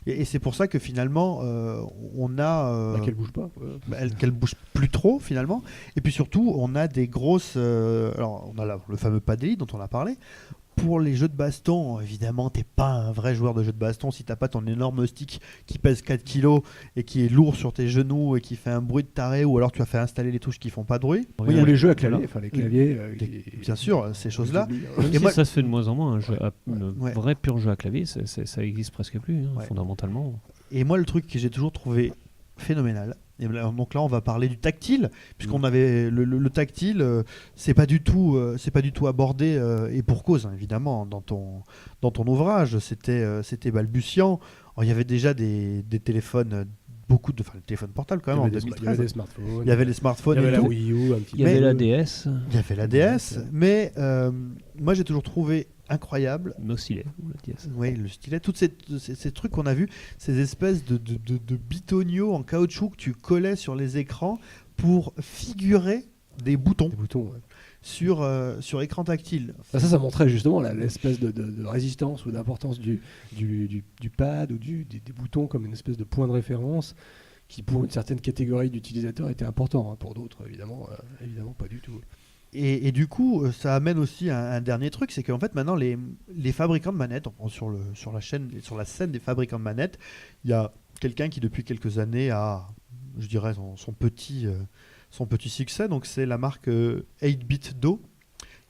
Et c'est pour ça que finalement, on a... Qu'elle bouge pas. qu'elle bouge plus trop finalement. Et puis surtout, on a des grosses... alors, on a le fameux pad d'élite dont on a parlé. Pour les jeux de baston, évidemment, t'es pas un vrai joueur de jeux de baston si t'as pas ton énorme stick qui pèse 4 kilos et qui est lourd sur tes genoux et qui fait un bruit de taré, ou alors tu as fait installer les touches qui font pas de bruit. Oui, ou les jeux à clavier, enfin les claviers. Bien sûr, ces choses-là. Même Et si moi- ça se fait de moins en moins, un Ouais. vrai pur jeu à clavier, ça existe presque plus, hein, Ouais. fondamentalement. Et moi, le truc que j'ai toujours trouvé phénoménal, et donc là, on va parler du tactile, puisqu'on avait le tactile, c'est pas du tout abordé, et pour cause, hein, évidemment, dans ton ouvrage, c'était balbutiant. Alors, il y avait déjà des téléphones, les téléphones portables quand même en Il y avait 2013. des smartphones. Il y avait les smartphones Il y et avait la tout. Wii U un petit Il y avait Mais- la DS, Il y avait la DS, mais moi j'ai toujours trouvé incroyable. mais aussi la DS. Oui, le stylet, tous ces trucs qu'on a vus, ces espèces de bitonio en caoutchouc que tu collais sur les écrans pour figurer des boutons Des boutons. Ouais. sur écran tactile. Ça montrait justement l'espèce de résistance ou d'importance du pad ou des boutons comme une espèce de point de référence qui pour une certaine catégorie d'utilisateurs était important. Hein. Pour d'autres, évidemment pas du tout. Et du coup, ça amène aussi un dernier truc, c'est qu'en fait maintenant les fabricants de manettes, sur la scène des fabricants de manettes, il y a quelqu'un qui depuis quelques années a, je dirais, son petit succès. Donc c'est la marque 8-Bit Do,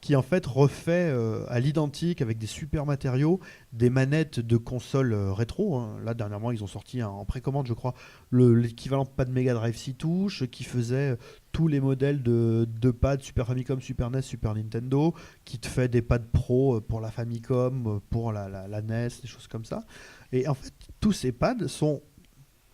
qui en fait refait à l'identique avec des super matériaux des manettes de consoles rétro. Hein. Là dernièrement ils ont sorti en précommande, je crois, l'équivalent pad Mega Drive 6 touches qui faisait tous les modèles de pads Super Famicom, Super NES, Super Nintendo, qui te fait des pads pro pour la Famicom, pour la NES, des choses comme ça. Et en fait tous ces pads sont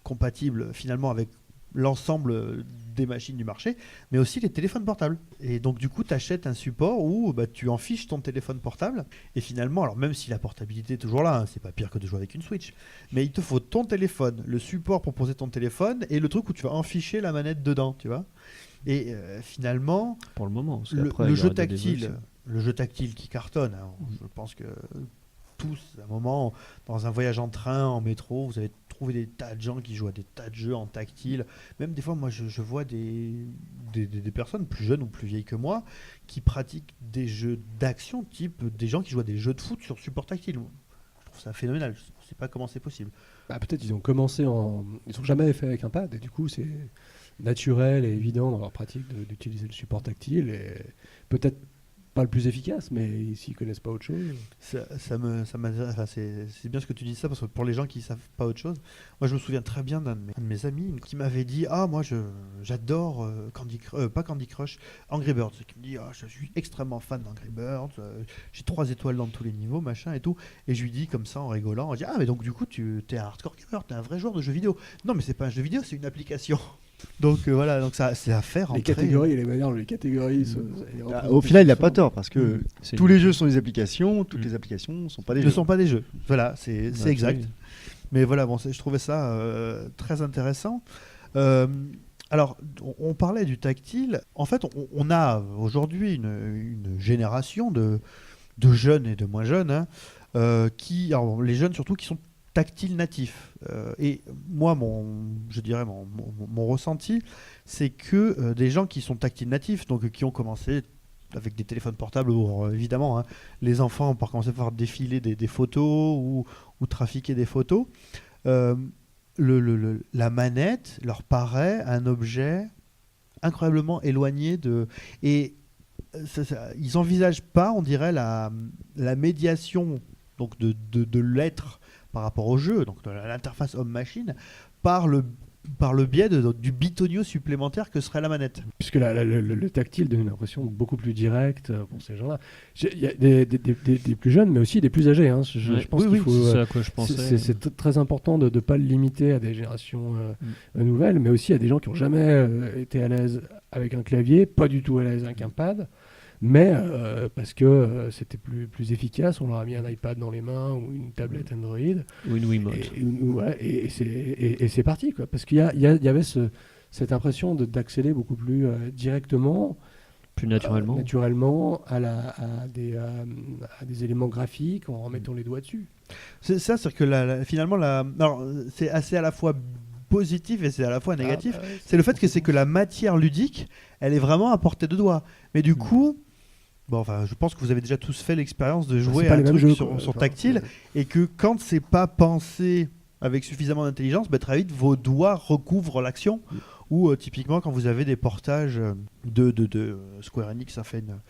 compatibles finalement avec l'ensemble des machines du marché, mais aussi les téléphones portables. Et donc du coup, tu achètes un support où tu en fiches ton téléphone portable, et finalement, alors même si la portabilité est toujours là, hein, c'est pas pire que de jouer avec une Switch, mais il te faut ton téléphone, le support pour poser ton téléphone, et le truc où tu vas enficher la manette dedans, tu vois. Et finalement, Pour le moment. parce le qu'après, il y jeu aura des tactile, évolutions. le jeu tactile qui cartonne, hein, je pense que tous, à un moment, dans un voyage en train, en métro, vous avez trouvé des tas de gens qui jouent à des tas de jeux en tactile. Même des fois, moi, je vois des personnes plus jeunes ou plus vieilles que moi qui pratiquent des jeux d'action, type des gens qui jouent à des jeux de foot sur support tactile. Je trouve ça phénoménal. Je ne sais pas comment c'est possible. Peut-être ils ont commencé ils sont jamais fait avec un pad et du coup c'est naturel et évident dans leur pratique d'utiliser le support tactile et peut-être pas le plus efficace, mais s'ils connaissent pas autre chose. Ça m'intéresse. Enfin, c'est bien ce que tu dis ça, parce que pour les gens qui savent pas autre chose, moi je me souviens très bien d'un de mes amis qui m'avait dit moi j'adore pas Candy Crush, Angry Birds, qui me dit je suis extrêmement fan d'Angry Birds, j'ai 3 étoiles dans tous les niveaux, machin et tout, et je lui dis comme ça en rigolant, on dit mais donc du coup tu es un hardcore gamer, tu es un vrai joueur de jeux vidéo. Non, mais c'est pas un jeu vidéo, c'est une application. Donc voilà, donc ça c'est à faire. Les catégories et les manières dont les catégories Au final, il n'a pas tort parce que C'est tous les jeux sont des applications, toutes les applications ne sont pas des ne jeux. sont pas des jeux. Voilà, c'est Ouais, exact. Mais voilà, je trouvais ça très intéressant. Alors, on parlait du tactile. En fait, on a aujourd'hui une génération de jeunes et de moins jeunes, hein, alors, les jeunes surtout, qui sont tactiles natifs. Et moi, je dirais mon ressenti, c'est que des gens qui sont tactiles natifs, donc qui ont commencé avec des téléphones portables, où, évidemment, hein, les enfants ont commencé par défiler des photos ou trafiquer des photos. La manette leur paraît un objet incroyablement éloigné de... Et ils n'envisagent pas, on dirait, la médiation donc de l'être par rapport au jeu, donc de l'interface homme-machine, par le biais du bitonio supplémentaire que serait la manette. Puisque le tactile donne une impression beaucoup plus directe pour ces gens-là. Il y a des plus jeunes, mais aussi des plus âgés. Hein. Je pense qu'il faut... c'est à quoi je pensais. C'est très important de ne pas le limiter à des générations nouvelles, mais aussi à des gens qui n'ont jamais été à l'aise avec un clavier, pas du tout à l'aise avec un pad, mais parce que c'était plus efficace, on leur a mis un iPad dans les mains ou une tablette Android. Ou une Wiimote. Et c'est parti, quoi. Parce qu'il y avait cette impression d'accéder beaucoup plus directement, Plus naturellement. à des éléments graphiques en remettant les doigts dessus. C'est ça, c'est que finalement, alors, c'est assez à la fois positif et c'est à la fois négatif. C'est le fait que la matière ludique, elle est vraiment à portée de doigt. Mais du coup, Bon, enfin, je pense que vous avez déjà tous fait l'expérience de jouer c'est pas à un les mêmes truc jeux, sur quoi. Enfin, tactile, et que quand c'est pas pensé avec suffisamment d'intelligence, très vite vos doigts recouvrent l'action. Ou typiquement quand vous avez des portages de Square Enix, ça fait une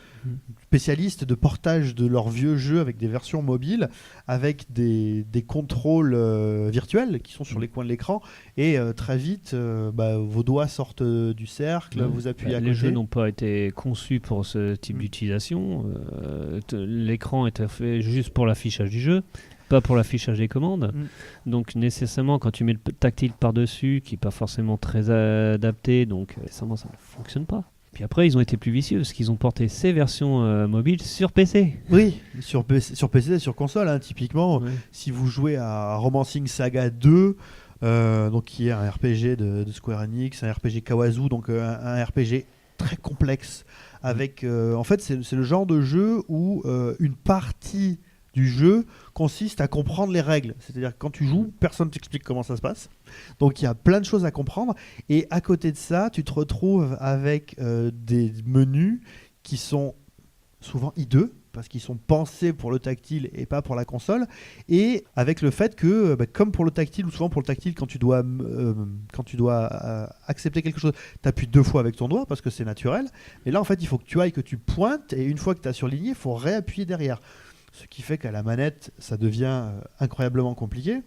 spécialiste de portage de leurs vieux jeux avec des versions mobiles, avec des contrôles virtuels qui sont sur les coins de l'écran, et très vite vos doigts sortent du cercle, vous appuyez à côté. Les jeux n'ont pas été conçus pour ce type d'utilisation. L'écran était fait juste pour l'affichage du jeu, pas pour l'affichage des commandes. Donc nécessairement, quand tu mets le tactile par-dessus, qui n'est pas forcément très adapté, donc nécessairement ça ne fonctionne pas. Puis après, ils ont été plus vicieux, parce qu'ils ont porté ces versions mobiles sur PC. Oui, sur PC et sur console, hein, typiquement. Ouais. Si vous jouez à Romancing Saga 2, donc qui est un RPG de Square Enix, un RPG Kawazu, donc un RPG très complexe, avec... en fait, c'est le genre de jeu où une partie du jeu consiste à comprendre les règles. C'est-à-dire que quand tu joues, personne ne t'explique comment ça se passe. Donc il y a plein de choses à comprendre. Et à côté de ça, tu te retrouves avec des menus qui sont souvent hideux, parce qu'ils sont pensés pour le tactile et pas pour la console. Et avec le fait que, comme pour le tactile, ou souvent pour le tactile, quand tu dois accepter quelque chose, tu appuies 2 fois avec ton doigt, parce que c'est naturel. Et là, en fait, il faut que tu ailles, que tu pointes, et une fois que tu as surligné, il faut réappuyer derrière. Ce qui fait qu'à la manette, ça devient incroyablement compliqué.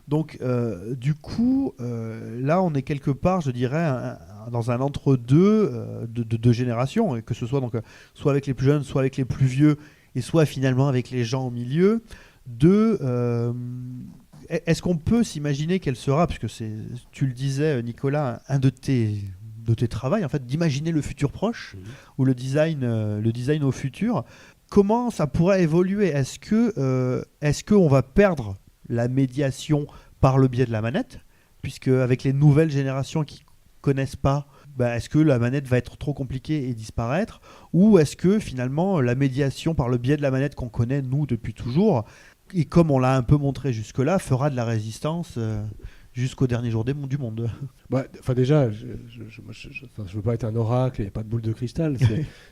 Donc, du coup, là, on est quelque part, je dirais, dans un entre-deux de générations, et que ce soit donc, soit avec les plus jeunes, soit avec les plus vieux, et soit finalement avec les gens au milieu. Est-ce qu'on peut s'imaginer quelle sera, puisque tu le disais, Nicolas, un de tes travaux, en fait, d'imaginer le futur proche, ou le design au futur. Comment ça pourrait évoluer ? Est-ce qu'on va perdre la médiation par le biais de la manette ? Puisque avec les nouvelles générations qui ne connaissent pas, est-ce que la manette va être trop compliquée et disparaître ? Ou est-ce que finalement la médiation par le biais de la manette qu'on connaît nous depuis toujours, et comme on l'a un peu montré jusque-là, fera de la résistance jusqu'au dernier jour du monde ? Déjà, je ne veux pas être un oracle, il n'y a pas de boule de cristal,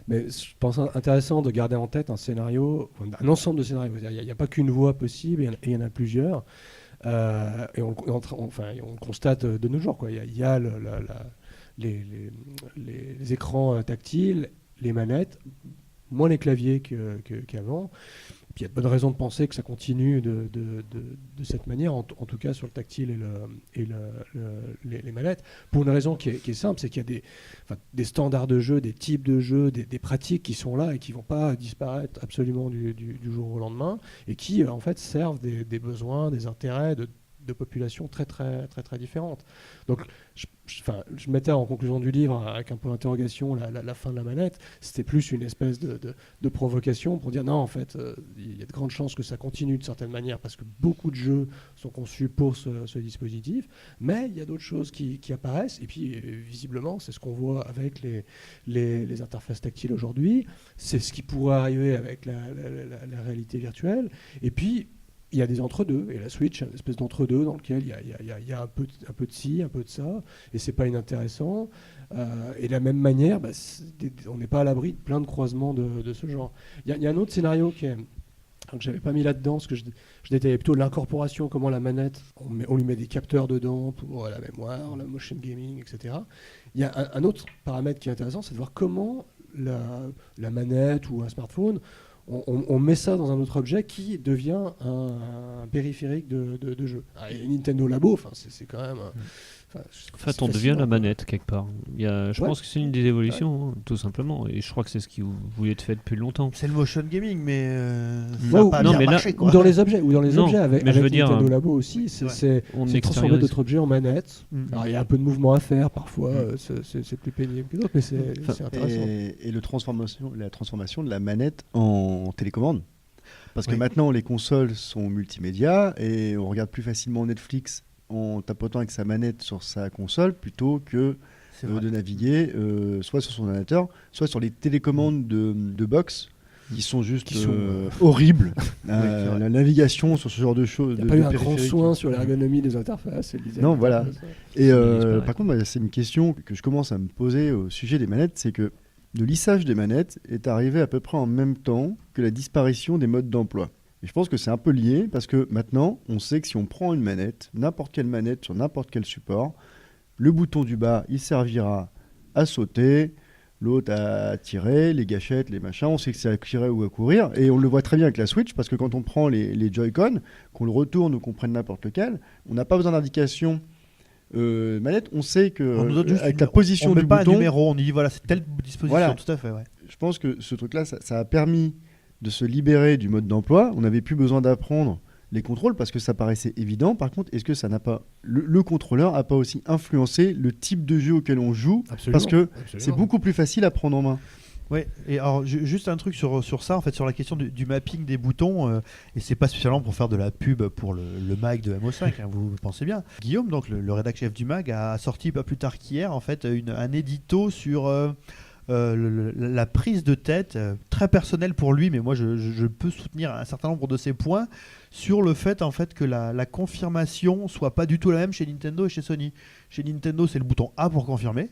mais je pense intéressant de garder en tête un scénario, un ensemble de scénarios. Il n'y a pas qu'une voie possible, et il y en a plusieurs. Et on constate de nos jours, quoi. Il y a les écrans tactiles, les manettes, moins les claviers qu'avant. Puis il y a de bonnes raisons de penser que ça continue de cette manière, en tout cas sur le tactile et les manettes, pour une raison qui est simple, c'est qu'il y a des standards de jeu, des types de jeux, des pratiques qui sont là et qui ne vont pas disparaître absolument du jour au lendemain, et qui en fait servent des besoins, des intérêts de populations très très très très différentes. Donc je mettais en conclusion du livre avec un point d'interrogation la fin de la manette. C'était plus une espèce de provocation pour dire non, en fait il y a de grandes chances que ça continue de certaine manière, parce que beaucoup de jeux sont conçus pour ce dispositif, mais il y a d'autres choses qui apparaissent, et puis visiblement c'est ce qu'on voit avec les interfaces tactiles aujourd'hui, c'est ce qui pourrait arriver avec la réalité virtuelle, et puis il y a des entre-deux, et la Switch, une espèce d'entre-deux dans lequel il y a un peu de ci, un peu de ça, et c'est pas inintéressant. Et de la même manière, on n'est pas à l'abri de plein de croisements de ce genre. Il y a un autre scénario que j'avais pas mis là-dedans, parce que je détaillais plutôt l'incorporation, comment la manette, on lui met des capteurs dedans pour la mémoire, la motion gaming, etc. Il y a un autre paramètre qui est intéressant, c'est de voir comment la manette ou un smartphone, on met ça dans un autre objet qui devient un périphérique de jeu. Et Nintendo Labo, c'est quand même... En fait, on devient la manette quelque part. Je pense que c'est une des évolutions, tout simplement. Et je crois que c'est ce qui voulait être fait depuis longtemps. C'est le motion gaming, mais ça n'a pas bien marché, quoi. Ou dans les objets, avec dire, Nintendo Labo aussi, c'est transformer d'autres objets en manettes. Alors il y a un peu de mouvement à faire parfois, c'est plus pénible que d'autres, mais c'est intéressant. Et la transformation de la manette en télécommande. Parce que maintenant, les consoles sont multimédia, et on regarde plus facilement Netflix en tapotant avec sa manette sur sa console, plutôt que de naviguer soit sur son ordinateur, soit sur les télécommandes de box, qui sont juste horribles. La navigation sur ce genre de choses. Il n'y a pas eu un grand soin sur l'ergonomie des interfaces. Non, voilà. Et par contre, c'est une question que je commence à me poser au sujet des manettes, c'est que de lissage des manettes est arrivé à peu près en même temps que la disparition des modes d'emploi. Et je pense que c'est un peu lié parce que maintenant, on sait que si on prend une manette, n'importe quelle manette sur n'importe quel support, le bouton du bas, il servira à sauter, l'autre à tirer, les gâchettes, les machins, on sait que c'est à tirer ou à courir. Et on le voit très bien avec la Switch parce que quand on prend les Joy-Con, qu'on le retourne ou qu'on prenne n'importe lequel, on n'a pas besoin d'indication manette, on sait que avec la position on du met pas bouton, un numéro, on dit voilà, c'est telle disposition, Voilà. tout à fait. Ouais. je pense que ce truc-là, ça a permis de se libérer du mode d'emploi. On n'avait plus besoin d'apprendre les contrôles parce que ça paraissait évident. Par contre, est-ce que ça n'a pas le contrôleur n'a pas aussi influencé le type de jeu auquel on joue? Parce que c'est beaucoup plus facile à prendre en main. Ouais, et alors juste un truc sur ça, en fait, sur la question du mapping des boutons, et c'est pas spécialement pour faire de la pub pour le mag de MO5, hein, vous pensez bien. Guillaume, donc le rédac chef du mag, a sorti pas plus tard qu'hier, en fait, un édito sur la prise de tête, très personnelle pour lui, mais moi je peux soutenir un certain nombre de ses points sur le fait, en fait, que la confirmation soit pas du tout la même chez Nintendo et chez Sony. Chez Nintendo, c'est le bouton A pour confirmer.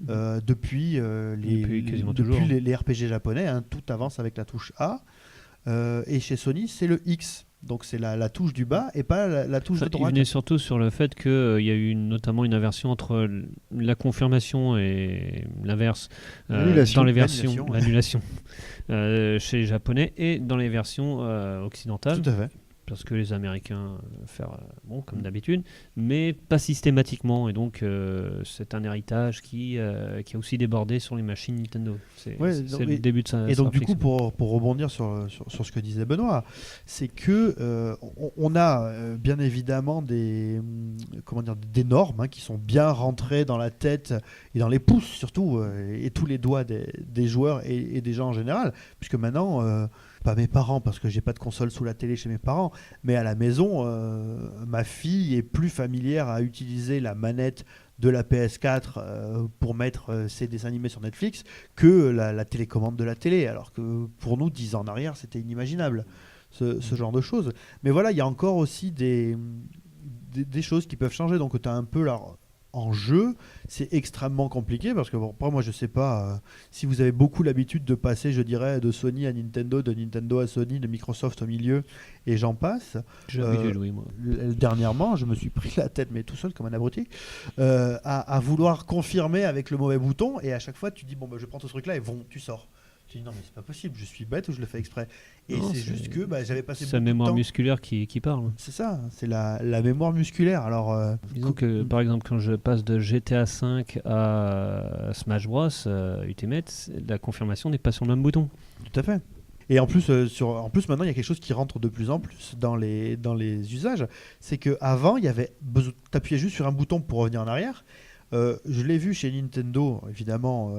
Depuis les RPG japonais, hein, tout avance avec la touche A. Et chez Sony, c'est le X. Donc c'est la touche du bas et pas la touche de droite. Il venait surtout sur le fait qu'il y a eu notamment une inversion entre la confirmation et l'inverse dans les versions l'annulation chez les Japonais et dans les versions occidentales. Tout à fait. Parce que les Américains faire comme d'habitude, mais pas systématiquement. Et donc, c'est un héritage qui a aussi débordé sur les machines Nintendo. C'est le début de ça. Et donc, du coup, pour rebondir sur ce que disait Benoît, c'est que on a bien évidemment des normes, hein, qui sont bien rentrées dans la tête et dans les pouces surtout, et tous les doigts des joueurs et des gens en général, puisque maintenant... pas mes parents parce que j'ai pas de console sous la télé chez mes parents, mais à la maison, ma fille est plus familière à utiliser la manette de la PS4 pour mettre ses dessins animés sur Netflix que la télécommande de la télé, alors que pour nous, 10 ans en arrière, c'était inimaginable, ce genre de choses. Mais voilà, il y a encore aussi des choses qui peuvent changer, donc tu as un peu là... En jeu, c'est extrêmement compliqué parce que après, moi je sais pas si vous avez beaucoup l'habitude de passer, je dirais, de Sony à Nintendo, de Nintendo à Sony, de Microsoft au milieu et j'en passe. J'ai l'habitude, oui, moi. Dernièrement, je me suis pris la tête, mais tout seul comme un abruti, à vouloir confirmer avec le mauvais bouton et à chaque fois tu dis bon, je prends ce truc là et tu sors. Tu dis non mais c'est pas possible, je suis bête ou je le fais exprès. Et non, c'est juste que j'avais passé beaucoup de temps. C'est la mémoire musculaire qui parle. C'est ça, c'est la mémoire musculaire. Alors, disons que par exemple quand je passe de GTA 5 à Smash Bros Ultimate, la confirmation n'est pas sur le même bouton. Tout à fait. Et en plus, maintenant, il y a quelque chose qui rentre de plus en plus dans les usages. C'est qu'avant, il y avait t'appuyais juste sur un bouton pour revenir en arrière. Je l'ai vu chez Nintendo, évidemment,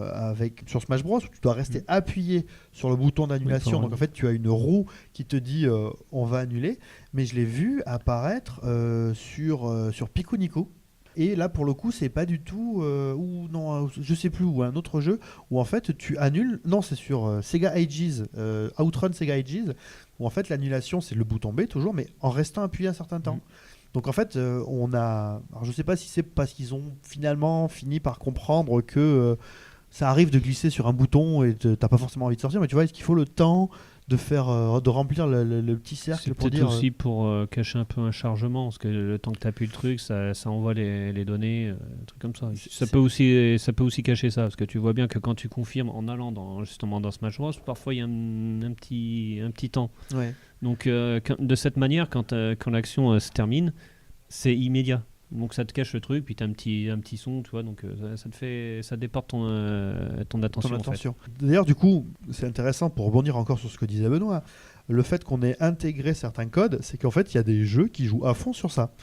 sur Smash Bros, où tu dois rester appuyé sur le bouton d'annulation. Donc en fait, tu as une roue qui te dit on va annuler. Mais je l'ai vu apparaître sur Piku Niku. Et là, pour le coup, c'est pas du tout, je sais plus, ou un autre jeu où en fait tu annules. Non, c'est sur Sega Ages, Outrun Sega Ages, où en fait l'annulation c'est le bouton B toujours, mais en restant appuyé un certain temps. Donc en fait, alors je sais pas si c'est parce qu'ils ont finalement fini par comprendre que ça arrive de glisser sur un bouton et t'as pas forcément envie de sortir, mais tu vois, est-ce qu'il faut le temps de remplir le petit cercle pour dire... C'est peut-être aussi pour cacher un peu un chargement, parce que le temps que tu appuies le truc, ça envoie les données, un truc comme ça. Ça peut aussi cacher ça, parce que tu vois bien que quand tu confirmes en allant justement dans Smash Bros, parfois il y a un petit temps. Ouais. Donc de cette manière, quand l'action se termine, c'est immédiat. Donc ça te cache le truc, puis tu as un petit son, tu vois, donc ça déporte ton attention. En fait. D'ailleurs, du coup, c'est intéressant pour rebondir encore sur ce que disait Benoît. Le fait qu'on ait intégré certains codes, c'est qu'en fait, il y a des jeux qui jouent à fond sur ça.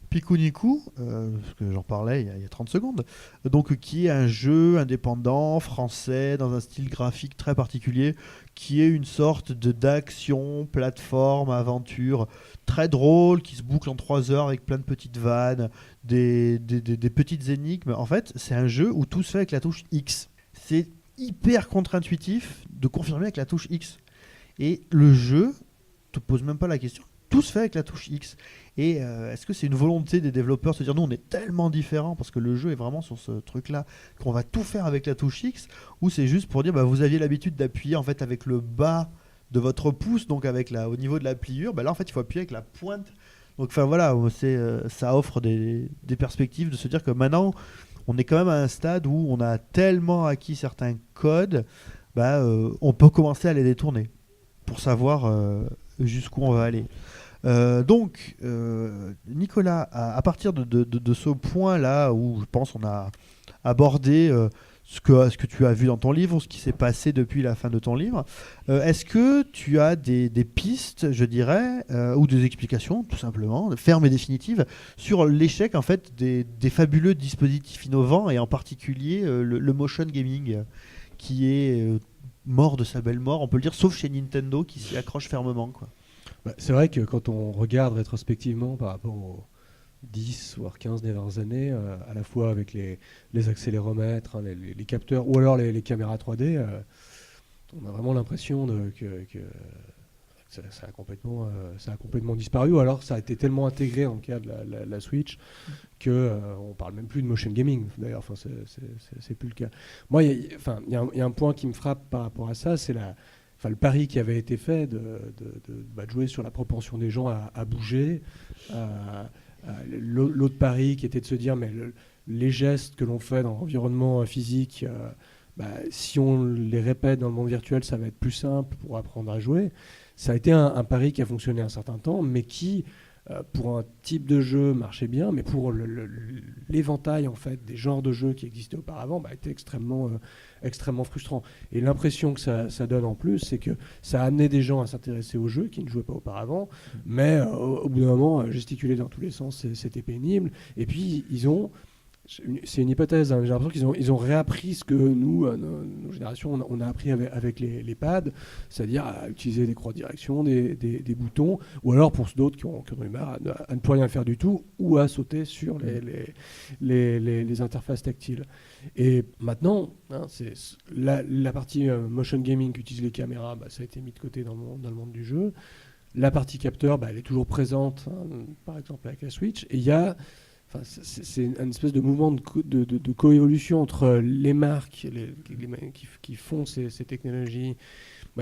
Piku Niku, parce que j'en parlais il y a 30 secondes, donc qui est un jeu indépendant, français, dans un style graphique très particulier, qui est une sorte d'action, plateforme, aventure, très drôle, qui se boucle en 3 heures avec plein de petites vannes, des petites énigmes. En fait, c'est un jeu où tout se fait avec la touche X. C'est hyper contre-intuitif de confirmer avec la touche X. Et le jeu te pose même pas la question. tout se fait avec la touche X. Et est-ce que c'est une volonté des développeurs de se dire nous on est tellement différents parce que le jeu est vraiment sur ce truc-là qu'on va tout faire avec la touche X, ou c'est juste pour dire vous aviez l'habitude d'appuyer en fait avec le bas de votre pouce, donc avec au niveau de la pliure, là en fait il faut appuyer avec la pointe. Donc enfin voilà, ça offre des perspectives de se dire que maintenant on est quand même à un stade où on a tellement acquis certains codes, on peut commencer à les détourner pour savoir jusqu'où on va aller. Donc, Nicolas, à partir de ce point-là où je pense on a abordé ce que tu as vu dans ton livre, ce qui s'est passé depuis la fin de ton livre, est-ce que tu as des pistes, je dirais, ou des explications, tout simplement, fermes et définitives, sur l'échec en fait des fabuleux dispositifs innovants, et en particulier le motion gaming, qui est mort de sa belle mort, on peut le dire, sauf chez Nintendo qui s'y accroche fermement, quoi. C'est vrai que quand on regarde rétrospectivement par rapport aux 10 voire 15 dernières années, à la fois avec les accéléromètres, les capteurs ou alors les caméras 3D, on a vraiment l'impression que ça a complètement disparu, ou alors ça a été tellement intégré dans le cas de la Switch qu'on parle même plus de motion gaming. D'ailleurs, c'est plus le cas. Moi, il y a un point qui me frappe par rapport à ça, c'est le pari qui avait été fait de jouer sur la propension des gens à bouger. L'autre pari qui était de se dire mais les gestes que l'on fait dans l'environnement physique, si on les répète dans le monde virtuel, ça va être plus simple pour apprendre à jouer. Ça a été un pari qui a fonctionné un certain temps, mais qui, pour un type de jeu, marchait bien, mais pour l'éventail en fait, des genres de jeux qui existaient auparavant, était extrêmement frustrant. Et l'impression que ça donne en plus, c'est que ça a amené des gens à s'intéresser aux jeux qui ne jouaient pas auparavant, mais au bout d'un moment, gesticuler dans tous les sens, c'était pénible. Et puis, c'est une hypothèse, hein, j'ai l'impression qu'ils ont réappris ce que nous, nos générations, on a appris avec les pads, c'est-à-dire à utiliser des croix de direction, des boutons, ou alors pour d'autres qui ont eu marre à ne plus rien faire du tout, ou à sauter sur les interfaces tactiles. Et maintenant, c'est la partie motion gaming qui utilise les caméras, ça a été mis de côté dans le monde du jeu. La partie capteur, elle est toujours présente, par exemple avec la Switch, et il y a... c'est une espèce de mouvement de coévolution entre les marques qui font ces technologies,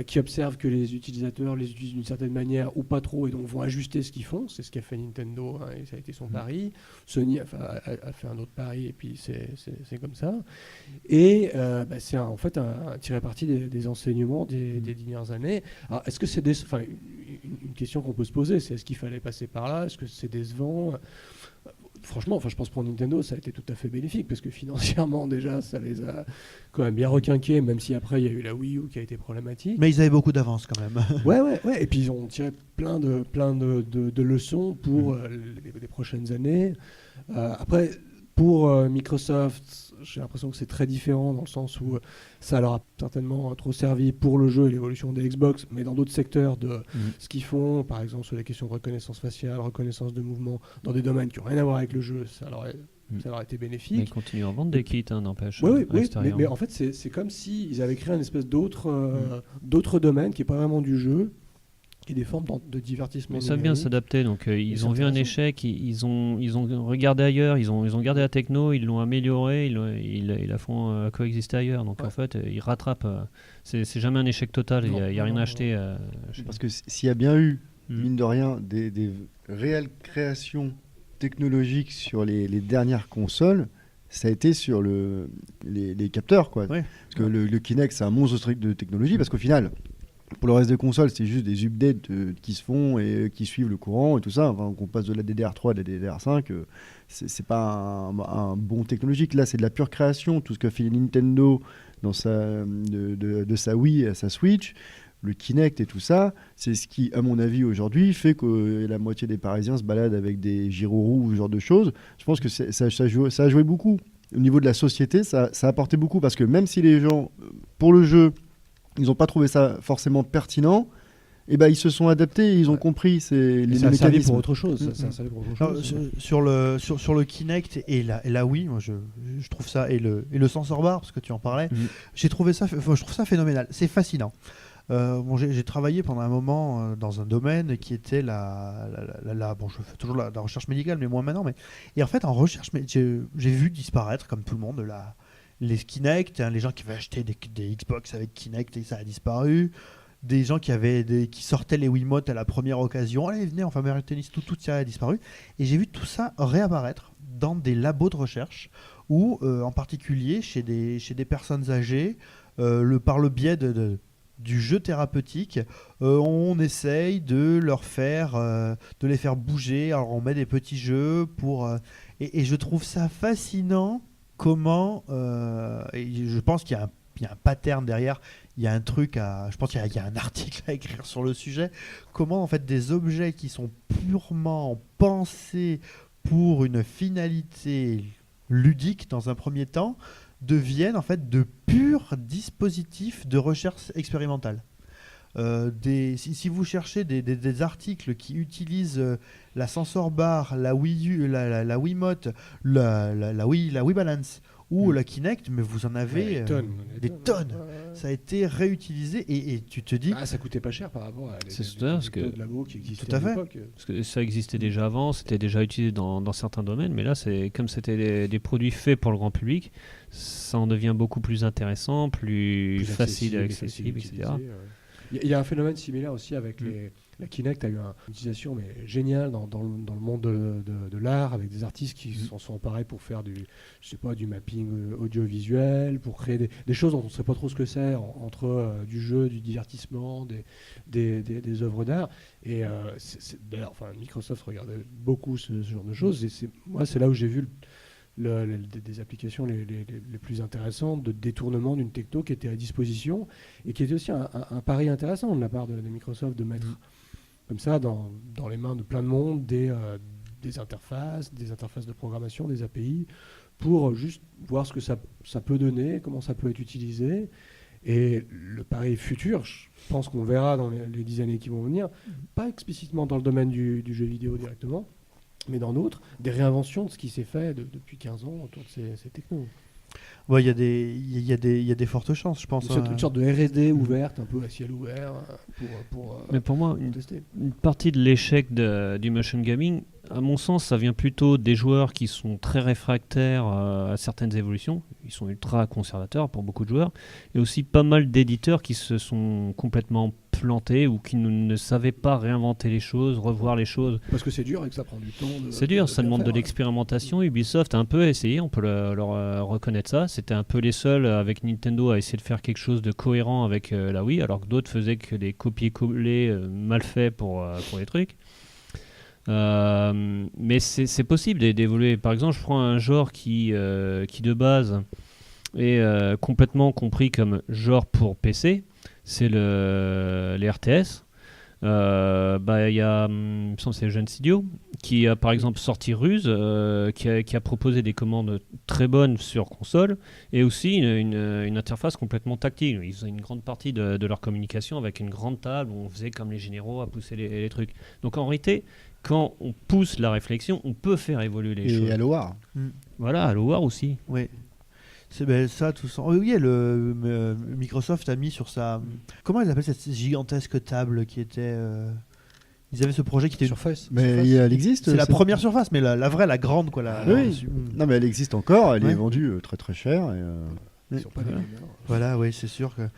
qui observent que les utilisateurs les utilisent d'une certaine manière ou pas trop, et donc vont ajuster ce qu'ils font. C'est ce qu'a fait Nintendo, et ça a été son pari. Sony a fait un autre pari, et puis c'est comme ça. Et c'est en fait un tiré parti des enseignements des dernières années. Alors, est-ce que c'est une question qu'on peut se poser, c'est est-ce qu'il fallait passer par là? Est-ce que c'est décevant? Franchement, je pense pour Nintendo, ça a été tout à fait bénéfique, parce que financièrement, déjà, ça les a quand même bien requinqués, même si après, il y a eu la Wii U qui a été problématique. Mais ils avaient beaucoup d'avance quand même. Ouais. Et puis, ils ont tiré plein de leçons pour les prochaines années. Après, pour Microsoft, j'ai l'impression que c'est très différent, dans le sens où ça leur a certainement trop servi pour le jeu et l'évolution des Xbox, mais dans d'autres secteurs de ce qu'ils font, par exemple sur les questions de reconnaissance faciale, reconnaissance de mouvement, dans des domaines qui n'ont rien à voir avec le jeu, ça leur a été bénéfique. Mais ils continuent à vendre des kits, n'empêche. Oui, mais en fait, c'est comme s'ils avaient créé une espèce d'autre domaine qui n'est pas vraiment du jeu, et des formes de divertissement. Mais ils savent bien s'adapter, donc ils ont vu un échec, ils ont regardé ailleurs, ils ont gardé la techno, ils l'ont améliorée, ils la font coexister ailleurs, donc en fait ils rattrapent. C'est jamais un échec total, il n'y a rien à acheter. Parce que s'il y a bien eu, mine de rien, des réelles créations technologiques sur les dernières consoles, ça a été sur les capteurs, quoi. Ouais. Parce que le Kinect, c'est un monstre de technologie, parce qu'au final, pour le reste des consoles, c'est juste des updates qui se font et qui suivent le courant et tout ça. Enfin, qu'on passe de la DDR3 à la DDR5, c'est pas un bon technologique. Là, c'est de la pure création. Tout ce qu'a fait Nintendo de sa Wii à sa Switch, le Kinect et tout ça, c'est ce qui, à mon avis, aujourd'hui, fait que la moitié des Parisiens se baladent avec des gyroroues ou ce genre de choses. Je pense que ça a joué beaucoup. Au niveau de la société, ça a apporté beaucoup, parce que même si les gens, pour le jeu, ils n'ont pas trouvé ça forcément pertinent, et ils se sont adaptés, et ils ont compris les mécanismes. Pour autre chose. Sur le Kinect et la Wii, moi je trouve ça, et le sensor bar, parce que tu en parlais, je trouve ça phénoménal, c'est fascinant. Bon, j'ai travaillé pendant un moment dans un domaine qui était bon, je fais toujours la recherche médicale, mais moins maintenant. Et en fait, en recherche, j'ai vu disparaître, comme tout le monde, les Kinect, hein, les gens qui avaient acheté des Xbox avec Kinect et ça a disparu. Des gens qui sortaient les Wiimote à la première occasion. Allez, venez, on va faire un tennis, tout ça a disparu. Et j'ai vu tout ça réapparaître dans des labos de recherche ou en particulier chez des personnes âgées, par le biais du jeu thérapeutique, on essaye de les faire bouger. Alors on met des petits jeux et je trouve ça fascinant comment et je pense qu'il y a un pattern derrière. Il y a un truc je pense qu'il y a un article à écrire sur le sujet. Comment en fait des objets qui sont purement pensés pour une finalité ludique dans un premier temps deviennent en fait de purs dispositifs de recherche expérimentale. Si vous cherchez des articles qui utilisent la sensor bar, la Wii U, la Wiimote, la Wii Balance ou la Kinect, mais vous en avez des tonnes. Ça a été réutilisé et tu te dis... ça coûtait pas cher par rapport à les labos qui existaient tout à fait. à l'époque. Parce que ça existait déjà avant, c'était déjà utilisé dans certains domaines, mais là, comme c'était des produits faits pour le grand public, ça en devient beaucoup plus intéressant, plus facile, accessible, etc. Il y a un phénomène similaire aussi avec la Kinect a eu une utilisation mais géniale dans le monde de l'art, avec des artistes qui s'en sont emparés pour faire du mapping audiovisuel, pour créer des choses dont on ne sait pas trop ce que c'est, entre du jeu, du divertissement, des œuvres d'art. Et d'ailleurs, Microsoft regardait beaucoup ce genre de choses. Et c'est là où j'ai vu des applications les plus intéressantes de détournement d'une techno qui était à disposition et qui était aussi un pari intéressant de la part de Microsoft de mettre comme ça dans les mains de plein de monde des interfaces de programmation, des API pour juste voir ce que ça peut donner, comment ça peut être utilisé. Et le pari futur, je pense qu'on verra dans les 10 années qui vont venir, pas explicitement dans le domaine du jeu vidéo directement, mais dans d'autres, des réinventions de ce qui s'est fait depuis 15 ans autour de ces technos. Ouais, il y a des fortes chances, je pense. Une sorte de R&D ouverte, un peu à ciel ouvert, mais pour moi, une partie de l'échec du motion gaming, à mon sens, ça vient plutôt des joueurs qui sont très réfractaires à certaines évolutions. Ils sont ultra conservateurs pour beaucoup de joueurs. Et aussi pas mal d'éditeurs qui se sont complètement plantés ou qui ne savaient pas réinventer les choses, revoir les choses. Parce que c'est dur et que ça prend du temps. C'est dur, ça demande de l'expérimentation. Ubisoft a un peu essayé, on peut leur reconnaître ça. C'était un peu les seuls avec Nintendo à essayer de faire quelque chose de cohérent avec la Wii, alors que d'autres faisaient que des copier-coller mal faits pour les trucs. Mais c'est possible d'évoluer. Par exemple, je prends un genre qui de base est complètement compris comme genre pour PC, c'est les RTS. Il y a, il me semble que c'est Jeune Studio qui a par exemple sorti Ruse, qui a proposé des commandes très bonnes sur console et aussi une interface complètement tactile. Ils faisaient une grande partie de leur communication avec une grande table où on faisait comme les généraux à pousser les trucs. Donc en réalité, quand on pousse la réflexion, on peut faire évoluer les choses. Et Halo War. Voilà, Halo War aussi. Oui. C'est ça, tout ça. Oui, Microsoft a mis sur sa... Comment ils appellent cette gigantesque table qui était... Ils avaient ce projet qui était... Surface. Mais elle existe. C'est la première surface, mais la vraie, la grande, quoi. Oui. Non, mais elle existe encore. Elle est vendue très très cher. Ils sont pas des voilà, oui, c'est sûr que...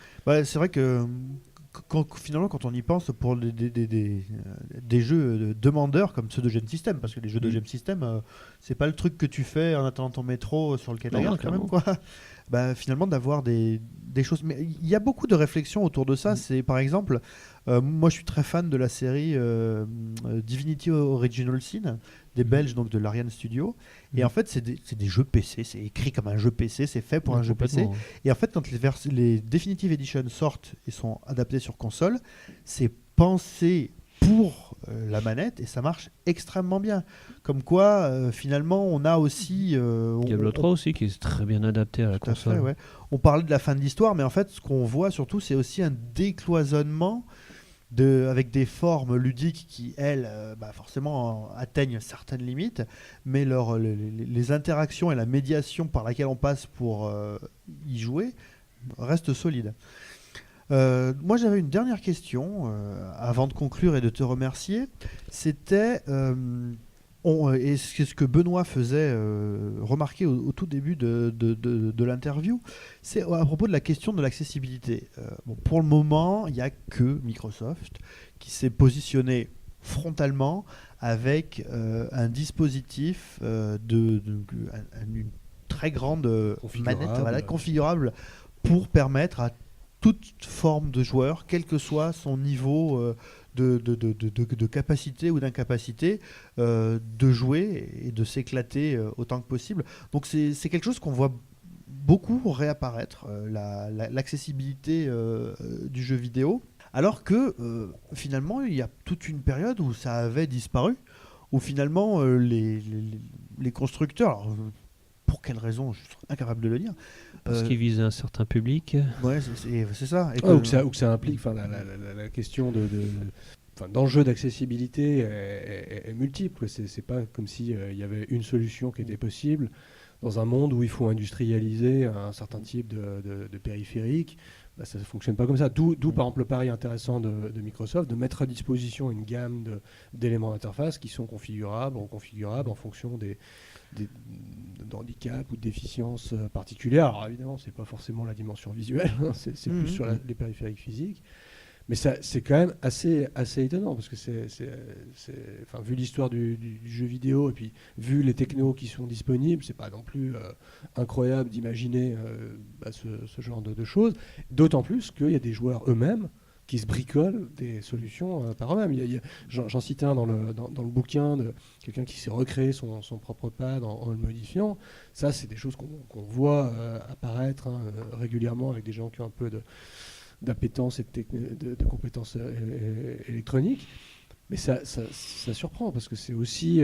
c'est vrai que... Finalement, quand on y pense, pour des jeux demandeurs comme ceux de Game System, parce que les jeux de Game System, c'est pas le truc que tu fais en attendant ton métro sur le quai de la gare, quand même, quoi. Finalement, d'avoir des choses. Mais il y a beaucoup de réflexions autour de ça. C'est par exemple, moi je suis très fan de la série Divinity Original Sin, des Belges, donc de l'Ariane Studio. Et en fait, c'est des jeux PC. C'est écrit comme un jeu PC, c'est fait pour un jeu PC. Et en fait, quand les Definitive Edition sortent et sont adaptés sur console, c'est pensé pour la manette et ça marche extrêmement bien. Comme quoi, finalement, on a aussi... Diablo 3 aussi, qui est très bien adapté à la console. Fait, ouais. On parlait de la fin de l'histoire, mais en fait, ce qu'on voit surtout, c'est aussi un décloisonnement avec des formes ludiques qui, elles, forcément atteignent certaines limites, mais les interactions et la médiation par laquelle on passe pour y jouer restent solides. Moi, j'avais une dernière question avant de conclure et de te remercier. C'était, et c'est ce que Benoît faisait remarquer au tout début de l'interview, c'est à propos de la question de l'accessibilité. Bon, pour le moment, il n'y a que Microsoft qui s'est positionné frontalement avec un dispositif une très grande manette configurable pour permettre à toute forme de joueur, quel que soit son niveau de capacité ou d'incapacité, de jouer et de s'éclater autant que possible. Donc c'est quelque chose qu'on voit beaucoup réapparaître, l'accessibilité du jeu vidéo, alors que finalement il y a toute une période où ça avait disparu, où finalement les constructeurs, alors, pour quelle raison, je suis incapable de le dire. Parce qu'ils visent un certain public. Ouais, c'est ça. Et ou que ça implique la question d'enjeux d'accessibilité est multiple. C'est pas comme s'il y avait une solution qui était possible. Dans un monde où il faut industrialiser un certain type de périphérique, ça ne fonctionne pas comme ça. D'où par exemple le pari intéressant de Microsoft de mettre à disposition une gamme d'éléments d'interface qui sont configurables, reconfigurables en fonction d'handicap ou de déficiences particulières. Alors évidemment, c'est pas forcément la dimension visuelle, hein, c'est plus sur les périphériques physiques. Mais c'est quand même assez étonnant parce que vu l'histoire du jeu vidéo et puis vu les technos qui sont disponibles, c'est pas non plus incroyable d'imaginer ce genre de choses. D'autant plus qu'il y a des joueurs eux-mêmes qui se bricolent des solutions par eux-mêmes. J'en citais un dans le bouquin de quelqu'un qui s'est recréé son propre pad en le modifiant. Ça, c'est des choses qu'on voit apparaître régulièrement avec des gens qui ont un peu d'appétence et de compétences électroniques. Mais ça surprend parce que c'est aussi,